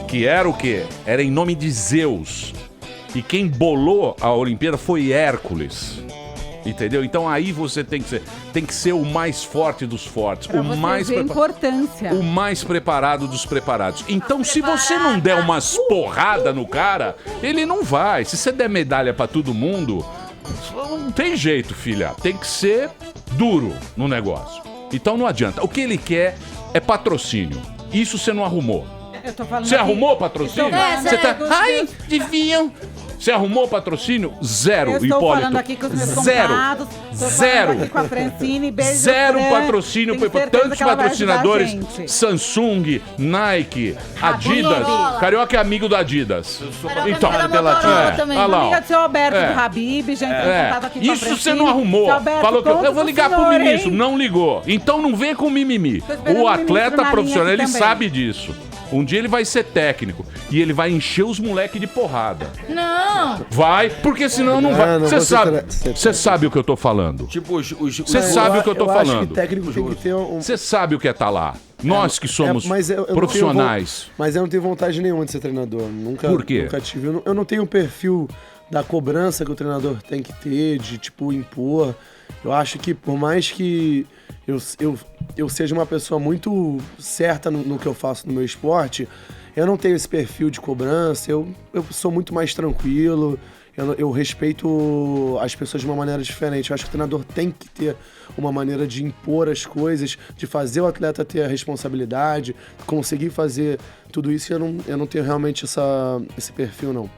Que era o quê? Era em nome de Zeus. E quem bolou a Olimpíada foi Hércules. Entendeu? Então aí você tem que ser o mais forte dos fortes, Pra o você mais ver a importância. o mais preparado dos preparados. Então, se você não der umas porrada no cara, ele não vai. Se você der medalha pra todo mundo, não tem jeito, filha. Tem que ser duro no negócio. Então não adianta. O que ele quer é patrocínio. Isso você não arrumou. Eu tô falando Você aqui- arrumou patrocínio? Você tá... Ai, deviam... Você arrumou patrocínio? Zero, Eu estou Hipólito. falando aqui com os meus Zero. contatos, tô Zero. falando aqui com a Francine, beijo, Zero Fran. patrocínio Tenho por certeza tantos que ela vai ajudar a patrocinadores. gente. Samsung, Nike, Adidas. Carioca é amigo do Adidas. Então, olha lá, ó. Amiga do seu Alberto É. do Habib, já entrou em contato aqui com a Isso Francine. você não arrumou. Seu Alberto, Falou que eu conta vou ligar pro pro senhor, ministro. hein? Não ligou. Então não vem com mimimi. esperando O o ministro atleta na linha profissional, aqui ele também. sabe disso. Um dia ele vai ser técnico e ele vai encher os moleques de porrada. Não. Vai, porque senão não vai. Você sabe o que eu tô falando. Tipo, Você sabe o que eu tô acho que falando. técnico tem que ter um... Você sabe o que é estar lá. Nós que somos mas eu não profissionais. mas eu não tenho vontade nenhuma de ser treinador. Nunca, Por quê? Nunca tive. Eu não tenho o perfil da cobrança que o treinador tem que ter, de, tipo, impor. Eu acho que por mais que eu seja uma pessoa muito certa no que eu faço no meu esporte, eu não tenho esse perfil de cobrança, eu sou muito mais tranquilo, eu respeito as pessoas de uma maneira diferente. Eu acho que o treinador tem que ter uma maneira de impor as coisas, de fazer o atleta ter a responsabilidade, conseguir fazer tudo isso, e eu não tenho realmente esse perfil, não.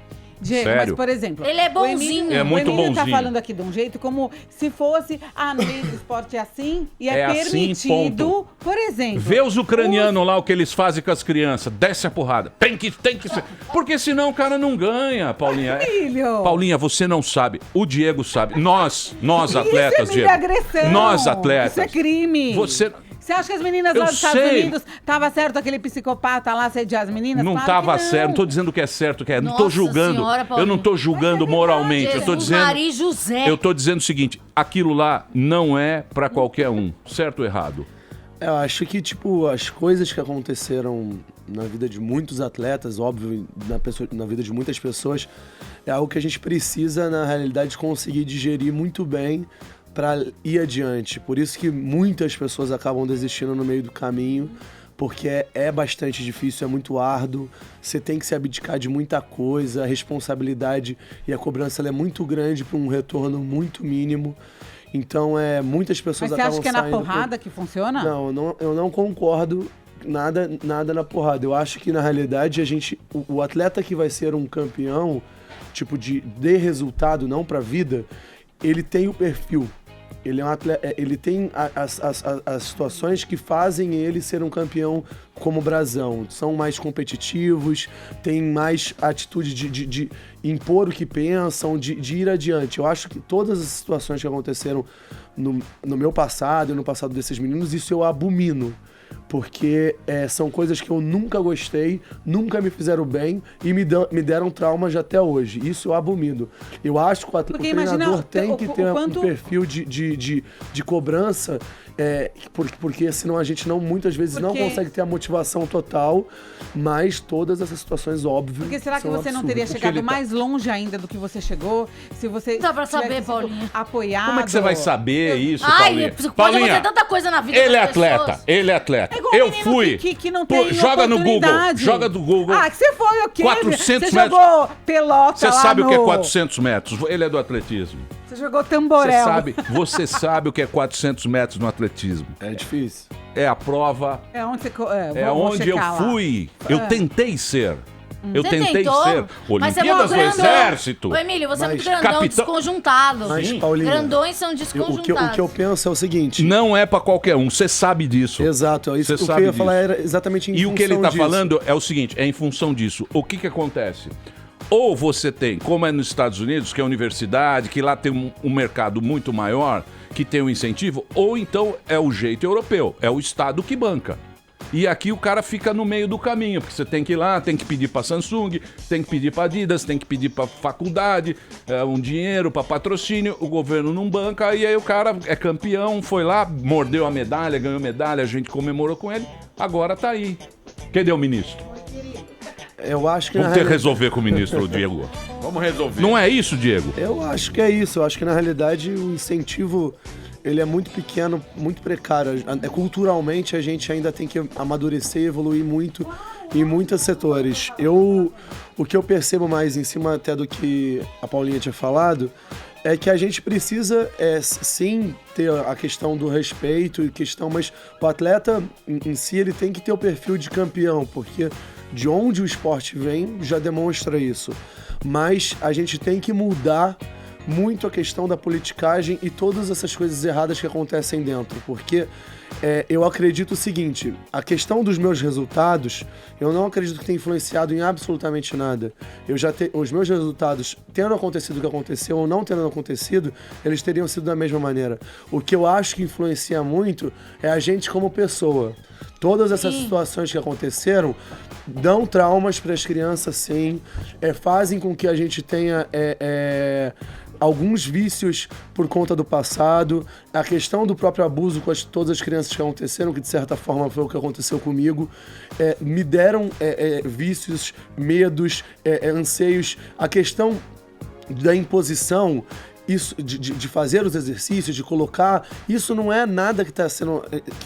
Diego, Sério? mas por exemplo... Ele é o bonzinho. Emílio, É muito o Emílio tá bonzinho. falando aqui de um jeito como se fosse... no meio do esporte é assim e é, É assim, permitido, ponto. por exemplo... Vê os ucranianos lá, o que eles fazem com as crianças. Desce a porrada. Tem que ser. Porque senão o cara não ganha, Paulinha. Emílio! Paulinha, você não sabe. O Diego sabe. Nós atletas, isso é Diego. agressão. Nós atletas. Isso é crime. Você acha que as meninas Eu lá dos Estados sei. Unidos tava certo aquele psicopata lá sediar as meninas? não Claro tava que não. certo. Não tô dizendo que é certo, que é. Não tô Nossa julgando. Senhora, Paulinho. Eu não tô julgando moralmente. Eu tô Jesus dizendo. Maria e José. Eu tô dizendo o seguinte: aquilo lá não é pra qualquer um. Certo ou errado? Eu acho que, tipo, as coisas que aconteceram na vida de muitos atletas, óbvio, na vida de muitas pessoas, é algo que a gente precisa, na realidade, conseguir digerir muito bem para ir adiante. Por isso que muitas pessoas acabam desistindo no meio do caminho, porque é bastante difícil, é muito árduo, você tem que se abdicar de muita coisa, a responsabilidade e a cobrança ela é muito grande para um retorno muito mínimo. Então, muitas pessoas Mas você acabam acha que é na saindo porrada que funciona? Não, eu não concordo nada na porrada. Eu acho que, na realidade, o atleta que vai ser um campeão, tipo, de resultado, não pra vida, ele tem o perfil. Ele é um atleta, ele tem as situações que fazem ele ser um campeão como o Brasão. São mais competitivos, tem mais atitude de impor o que pensam, de ir adiante. Eu acho que todas as situações que aconteceram no meu passado e no passado desses meninos, isso eu abomino. Porque são coisas que eu nunca gostei, nunca me fizeram bem e me deram traumas até hoje. Isso eu abomino. Eu acho que o treinador tem que ter um perfil de cobrança, porque senão a gente muitas vezes não consegue ter a motivação total, mas todas essas situações, óbvio. Porque será que são você não absurdas. teria chegado mais longe ainda do que você chegou? Se você Dá pra saber, tivesse sido Paulinha. apoiado. Como é que você vai saber isso, Ai, Paulinha? pode Paulinha, acontecer tanta coisa na vida ele é das atleta, pessoas. ele é atleta. É igual Eu menino fui. que não Pô, tem joga no Google, oportunidade. joga do Google. Ah, que você foi o quê? 400 você metros. jogou pelota Você lá sabe o que é no- 400 metros? Ele é do atletismo. Você jogou tamborel. Você sabe o que é 400 metros no atletismo. É difícil. É a prova, É onde você... é vou onde eu checar lá. fui. Eu tentei ser. Eu Você tentei tentou? ser. Mas você é Olimpíadas muito do grandão. Exército. Ô, Emílio, você é muito Mas, grandão, capitão- desconjuntado. Mas, Paulinha, Grandões são o desconjuntados. que eu penso é o seguinte. Não é pra qualquer um, você sabe disso. Exato, isso Você o que eu sabe ia falar disso. era exatamente em E o que ele função tá disso. falando é o seguinte, é em função disso. O que acontece? Ou você tem, como é nos Estados Unidos, que é a universidade, que lá tem um mercado muito maior, que tem um incentivo, ou então é o jeito europeu, é o Estado que banca. E aqui o cara fica no meio do caminho, porque você tem que ir lá, tem que pedir pra Samsung, tem que pedir pra Adidas, tem que pedir pra faculdade, um dinheiro pra patrocínio, o governo não banca, e aí o cara é campeão, foi lá, mordeu a medalha, ganhou medalha, a gente comemorou com ele, agora tá aí. Cadê o ministro? Eu acho que Vamos ter que resolver com o ministro Diego. Vamos resolver. Não é isso, Diego? Eu acho que é isso. Eu acho que, na realidade, o incentivo, ele é muito pequeno, muito precário. Culturalmente, a gente ainda tem que amadurecer e evoluir muito em muitos setores. O que eu percebo mais em cima até do que a Paulinha tinha falado é que a gente precisa, sim, ter a questão do respeito e questão, mas o atleta em si, ele tem que ter o perfil de campeão, porque de onde o esporte vem já demonstra isso. Mas a gente tem que mudar muito a questão da politicagem e todas essas coisas erradas que acontecem dentro, porque eu acredito o seguinte, a questão dos meus resultados, eu não acredito que tenha influenciado em absolutamente nada. Os meus resultados, tendo acontecido o que aconteceu ou não tendo acontecido, eles teriam sido da mesma maneira. O que eu acho que influencia muito é a gente como pessoa. Todas essas situações que aconteceram dão traumas para as crianças, sim, fazem com que a gente tenha alguns vícios por conta do passado, a questão do próprio abuso com todas as crianças que aconteceram, que de certa forma foi o que aconteceu comigo, me deram vícios, medos, anseios, a questão da imposição, isso, de fazer os exercícios, de colocar, isso não é nada que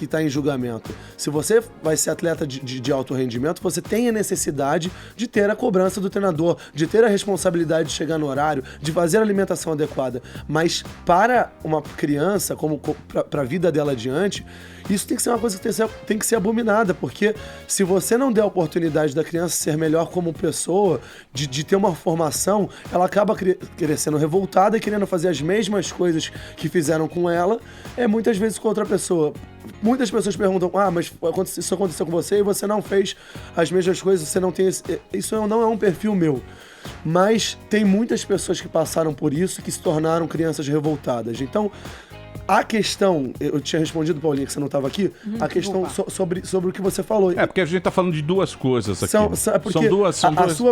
está em julgamento. Se você vai ser atleta de alto rendimento, você tem a necessidade de ter a cobrança do treinador, de ter a responsabilidade de chegar no horário, de fazer a alimentação adequada. Mas para uma criança, para a vida dela adiante, isso tem que ser uma coisa que tem que ser abominada, porque se você não der a oportunidade da criança ser melhor como pessoa, de ter uma formação, ela acaba crescendo revoltada e querendo fazer as mesmas coisas que fizeram com ela, muitas vezes com outra pessoa. Muitas pessoas perguntam, mas isso aconteceu com você e você não fez as mesmas coisas, você não tem isso não é um perfil meu. Mas tem muitas pessoas que passaram por isso e que se tornaram crianças revoltadas. Então, a questão, eu tinha respondido, Paulinha, que você não estava aqui, a questão sobre o que você falou. Porque a gente está falando de duas coisas aqui. São duas.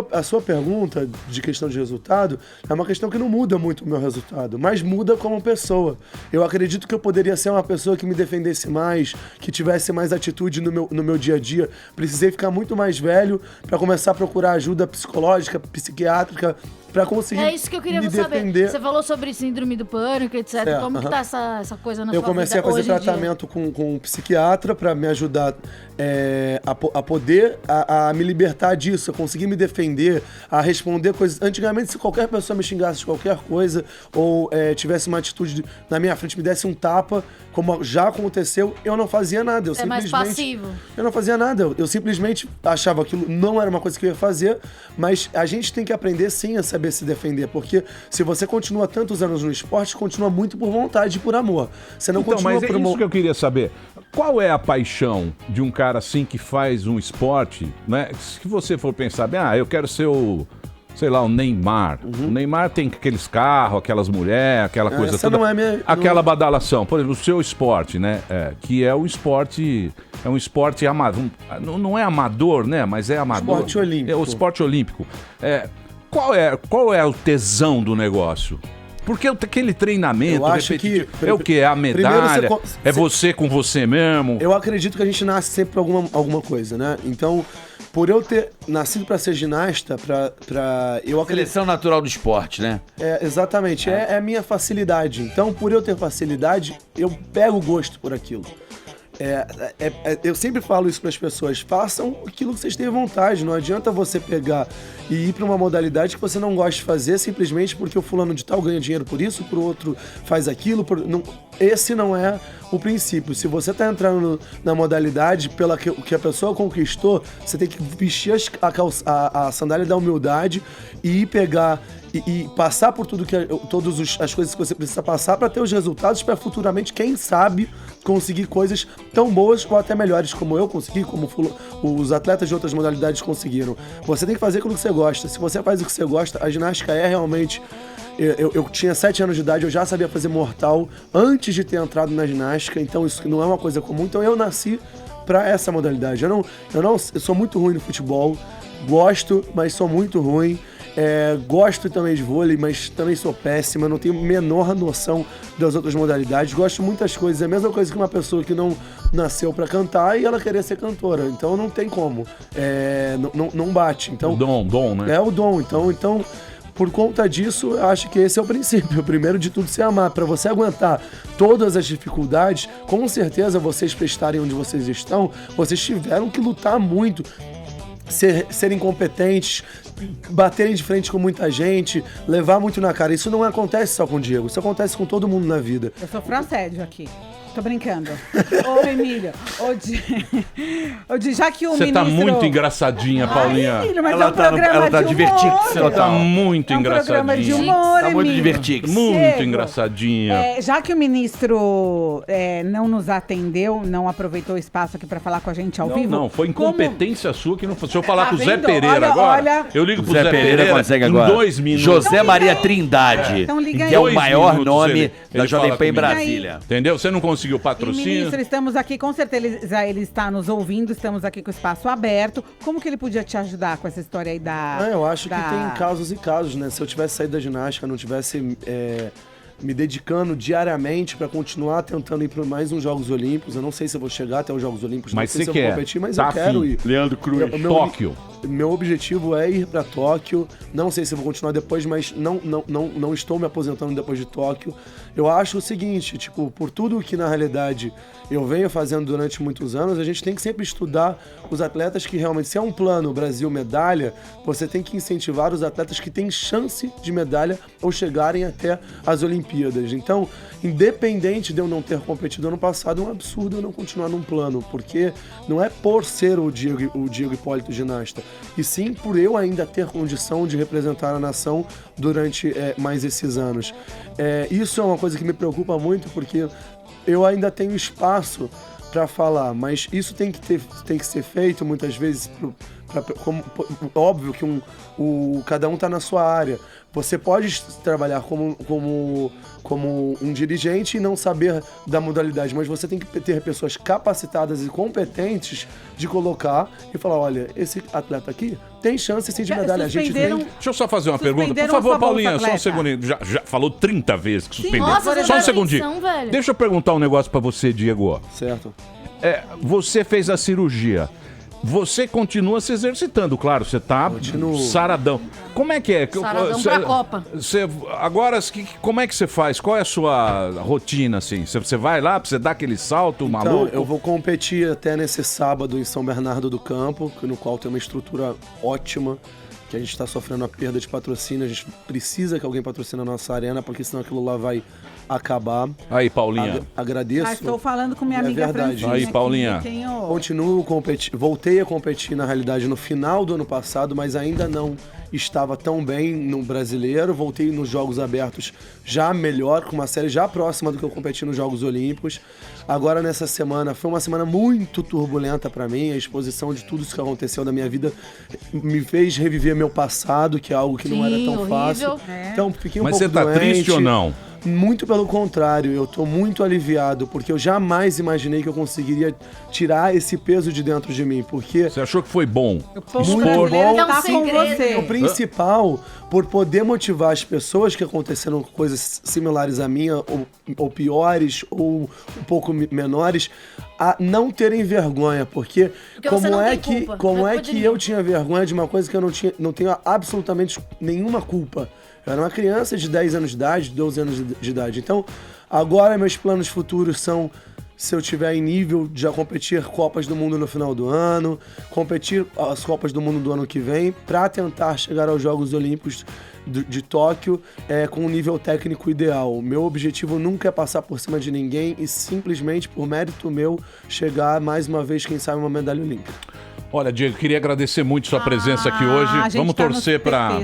A sua pergunta de questão de resultado é uma questão que não muda muito o meu resultado, mas muda como pessoa. Eu acredito que eu poderia ser uma pessoa que me defendesse mais, que tivesse mais atitude no meu dia a dia. Precisei ficar muito mais velho para começar a procurar ajuda psicológica, psiquiátrica, para conseguir me defender. É isso que eu queria saber. Você falou sobre síndrome do pânico, etc. Como que tá essa coisa na sua vida? Eu comecei a fazer tratamento com um psiquiatra para me ajudar a poder me libertar disso, a conseguir me defender, a responder coisas. Antigamente, se qualquer pessoa me xingasse de qualquer coisa ou tivesse uma atitude na minha frente, me desse um tapa, como já aconteceu, eu não fazia nada. Eu mais passivo. Eu não fazia nada. Eu simplesmente achava que aquilo não era uma coisa que eu ia fazer, mas a gente tem que aprender sim a saber se defender, porque se você continua tantos anos no esporte, continua muito por vontade e por amor. Você não continua mas é isso que eu queria saber. Qual é a paixão de um cara assim que faz um esporte, né? Se você for pensar, eu quero ser o Neymar. O Neymar tem aqueles carros, aquelas mulheres, aquela coisa toda. Não é aquela badalação. Por exemplo, o seu esporte, né? Que é um esporte amador. Não é amador, né? Mas é amador. Esporte olímpico. É o esporte olímpico. Qual é o tesão do negócio? Porque aquele treinamento eu acho que é o quê? É a medalha? É você com você mesmo? Eu acredito que a gente nasce sempre pra alguma coisa, né? Então, por eu ter nascido para ser ginasta, eu acredito... Seleção natural do esporte, né? Exatamente. É a minha facilidade. Então, por eu ter facilidade, eu pego gosto por aquilo. Eu sempre falo isso para as pessoas, façam aquilo que vocês têm vontade, não adianta você pegar e ir para uma modalidade que você não gosta de fazer simplesmente porque o fulano de tal ganha dinheiro por isso, pro outro faz aquilo, esse não é o princípio. Se você está entrando na modalidade pela que a pessoa conquistou, você tem que vestir a sandália da humildade e ir pegar e passar por todas as coisas que você precisa passar para ter os resultados, para futuramente, quem sabe, conseguir coisas tão boas ou até melhores como eu consegui, como os atletas de outras modalidades conseguiram. Você tem que fazer aquilo que você gosta. Se você faz o que você gosta, a ginástica realmente... Eu tinha 7 anos de idade, eu já sabia fazer mortal antes de ter entrado na ginástica, então isso não é uma coisa comum. Então eu nasci para essa modalidade. Eu sou muito ruim no futebol, gosto, mas sou muito ruim. Gosto também de vôlei, mas também sou péssima, não tenho a menor noção das outras modalidades. Gosto de muitas coisas, é a mesma coisa que uma pessoa que não nasceu pra cantar e ela querer ser cantora. Então não tem como, não bate. Então, o dom, né? É o dom, então por conta disso, eu acho que esse é o princípio. O primeiro de tudo, se amar. Pra você aguentar todas as dificuldades, com certeza vocês pra estarem onde vocês estão, vocês tiveram que lutar muito, serem competentes, baterem de frente com muita gente, levar muito na cara. Isso não acontece só com o Diego, isso acontece com todo mundo na vida. Eu sofro assédio aqui. Tô brincando. Ô, Emílio, já que o Você ministro... tá muito engraçadinha, Paulinha. Emílio, mas Ela é um programa ela tá de divertix. humor. Ela tá muito É um programa de engraçadinha. humor, Tá muito Emílio. divertix. Muito Diego, engraçadinha. Já que o ministro não nos atendeu, não aproveitou o espaço aqui pra falar com a gente ao vivo... Não, foi incompetência sua que não foi. Se eu falar Tá com o Zé vendo? Pereira agora, eu ligo pro Zé Pereira consegue em agora. 2 minutos. José Então Maria liga aí. Trindade, Então liga que é aí. o maior 2 minutos nome ele da Jovem fala Pan em comigo. Brasília. Entendeu? Você não conseguiu E, patrocínio? ministro, estamos aqui, com certeza ele está nos ouvindo, estamos aqui com o espaço aberto. Como que ele podia te ajudar com essa história aí da... Eu acho da... que tem casos e casos, né? Se eu tivesse saído da ginástica, não tivesse me dedicando diariamente para continuar tentando ir para mais uns Jogos Olímpicos, eu não sei se eu vou chegar até os Jogos Olímpicos, Mas não sei você se eu quer? vou competir, mas Tá eu quero afim. ir. Leandro Cruz, Tóquio. Meu objetivo é ir para Tóquio. Não sei se eu vou continuar depois, mas não estou me aposentando depois de Tóquio. Eu acho o seguinte, tipo, por tudo que na realidade eu venho fazendo durante muitos anos, a gente tem que sempre estudar os atletas que realmente, se é um plano Brasil medalha, você tem que incentivar os atletas que têm chance de medalha ou chegarem até as Olimpíadas. Então, independente de eu não ter competido ano passado, é um absurdo eu não continuar num plano, porque não é por ser o Diego Hipólito ginasta, e sim por eu ainda ter condição de representar a nação durante mais esses anos. Isso é uma coisa que me preocupa muito, porque eu ainda tenho espaço para falar, mas isso tem que ser feito muitas vezes, óbvio que cada um tá na sua área. Você pode trabalhar como um dirigente e não saber da modalidade, mas você tem que ter pessoas capacitadas e competentes de colocar e falar, olha, esse atleta aqui tem chance sim de medalha. A gente tem... Deixa eu só fazer uma pergunta. Por favor, Paulinha, só um segundinho. Já falou 30 vezes que suspendeu. Nossa, só um segundinho. velho. Deixa eu perguntar um negócio pra você, Diego. Certo. Você fez a cirurgia. Você continua se exercitando, claro, você tá saradão. Como é que é? Saradão pra Copa. Agora, como é que você faz? Qual é a sua rotina, assim? Você vai lá pra você dar aquele salto maluco? Eu vou competir até nesse sábado em São Bernardo do Campo, no qual tem uma estrutura ótima, que a gente está sofrendo a perda de patrocínio. A gente precisa que alguém patrocine a nossa arena, porque senão aquilo lá vai acabar. Aí, Paulinha. Agradeço. estou falando com minha amiga verdade. Francine. Aí, Paulinha. Continuo competindo. Voltei a competir, na realidade, no final do ano passado, mas ainda não estava tão bem no brasileiro. Voltei nos Jogos Abertos já melhor, com uma série já próxima do que eu competi nos Jogos Olímpicos. Agora, nessa semana, foi uma semana muito turbulenta pra mim. A exposição de tudo isso que aconteceu na minha vida me fez reviver meu passado, que é algo que não era tão fácil. Então, fiquei um pouco doente. Mas você tá triste ou não? Muito pelo contrário, eu tô muito aliviado, porque eu jamais imaginei que eu conseguiria tirar esse peso de dentro de mim, porque... Você achou que foi bom? Muito bom. Tá com você. O principal, por poder motivar as pessoas que aconteceram coisas similares à minha, ou piores, ou um pouco menores, a não terem vergonha, porque como é que eu tinha vergonha de uma coisa que eu não tenho absolutamente nenhuma culpa? Eu era uma criança de 10 anos de idade, 12 anos de idade. Então, agora meus planos futuros são, se eu tiver em nível de já competir Copas do Mundo no final do ano, competir as Copas do Mundo do ano que vem, para tentar chegar aos Jogos Olímpicos de Tóquio com um nível técnico ideal. Meu objetivo nunca é passar por cima de ninguém e simplesmente, por mérito meu, chegar mais uma vez, quem sabe, uma medalha olímpica. Olha, Diego, queria agradecer muito sua presença aqui hoje. Vamos torcer pra...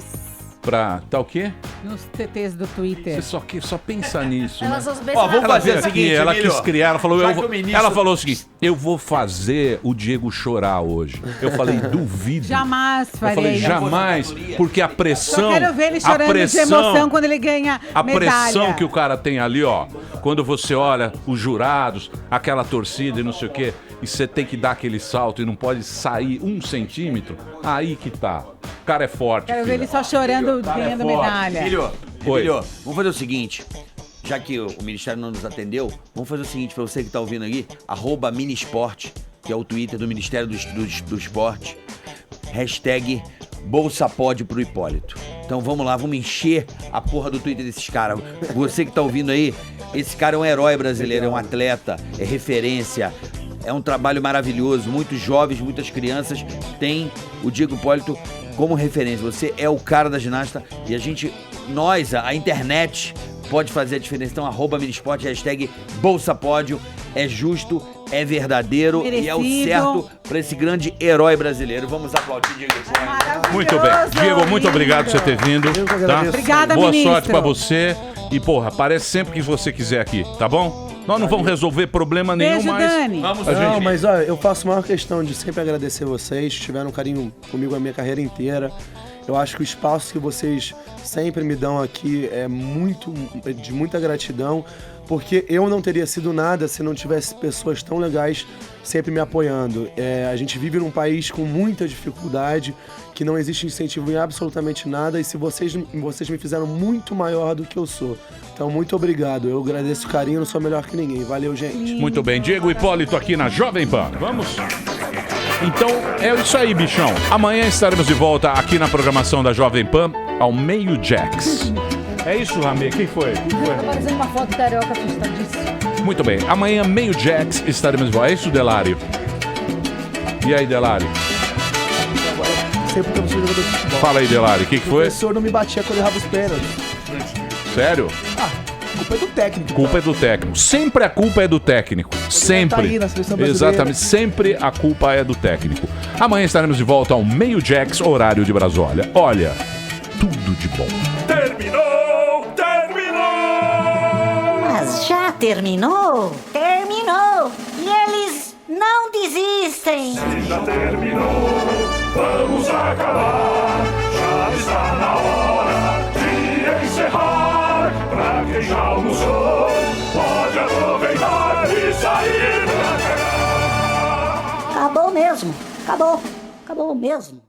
Tá o quê? Nos TTs do Twitter. Você só pensa nisso, né? Vamos fazer o seguinte, ela Emílio, quis criar, ela falou o seguinte, eu vou fazer o Diego chorar hoje. Eu falei, duvido. Jamais farei. Eu falei, jamais, porque a pressão... Só quero ver ele chorando de emoção quando ele ganha a medalha. pressão que o cara tem ali, ó. quando você olha os jurados, aquela torcida e não sei o quê, e você tem que dar aquele salto e não pode sair 1 centímetro, aí que tá. O cara é forte. Quero ver ele só chorando ganhando medalha. Filho, vamos fazer o seguinte. Já que o Ministério não nos atendeu, vamos fazer o seguinte pra você que tá ouvindo aqui, @Minisport, que é o Twitter do Ministério do Esporte, hashtag Bolsa Pode pro Hipólito. Então vamos lá, vamos encher a porra do Twitter desses caras. Você que tá ouvindo aí, esse cara é um herói brasileiro, é um atleta, é referência, é um trabalho maravilhoso. Muitos jovens, muitas crianças têm o Diego Hipólito como referência. Você é o cara da ginasta e a internet pode fazer a diferença. Então @Minisport, hashtag Bolsa Pódio, é justo, é verdadeiro merecido. E é o certo pra esse grande herói brasileiro. Vamos aplaudir Diego Hipólito. Muito bem. Diego, muito obrigado por você ter vindo. Tá? Obrigada, Boa ministro. sorte pra você. E, porra, aparece sempre que você quiser aqui, tá bom? Nós não vamos resolver problema nenhum, Beijo, mas... Dani. Não, mas olha, eu faço a maior questão de sempre agradecer vocês, tiveram um carinho comigo a minha carreira inteira. Eu acho que o espaço que vocês sempre me dão aqui é de muita gratidão, porque eu não teria sido nada se não tivesse pessoas tão legais sempre me apoiando. A gente vive num país com muita dificuldade, que não existe incentivo em absolutamente nada, e se vocês me fizeram muito maior do que eu sou. Então, muito obrigado. Eu agradeço o carinho, não sou melhor que ninguém. Valeu, gente. Muito bem. Diego Hipólito aqui na Jovem Pan. Vamos? Então, é isso aí, bichão. Amanhã estaremos de volta aqui na programação da Jovem Pan, ao meio-jax. É isso, Ramê? Quem foi? Tá parecendo uma foto carioca assustadíssima. Muito bem. Amanhã, meio-jax, estaremos de volta. É isso, Delário? E aí, Delário? Sempre que eu sou jogador de futebol. Fala aí, Delário. O que O foi? professor não me batia quando eu errava os pênaltis. Sério? A culpa é do técnico. Culpa é do técnico. Sempre a culpa é do técnico. Sempre. tá aí na seleção brasileira. Exatamente. Sempre a culpa é do técnico. Amanhã estaremos de volta ao meio-jax, horário de Brasólia. Olha, tudo de bom. Terminou! Mas já terminou? Terminou! E eles não desistem! Já terminou, vamos acabar. Já está na hora de encerrar. Pra quem já almoçou, pode aproveitar e sair pra cá. Acabou mesmo! Acabou! Acabou mesmo!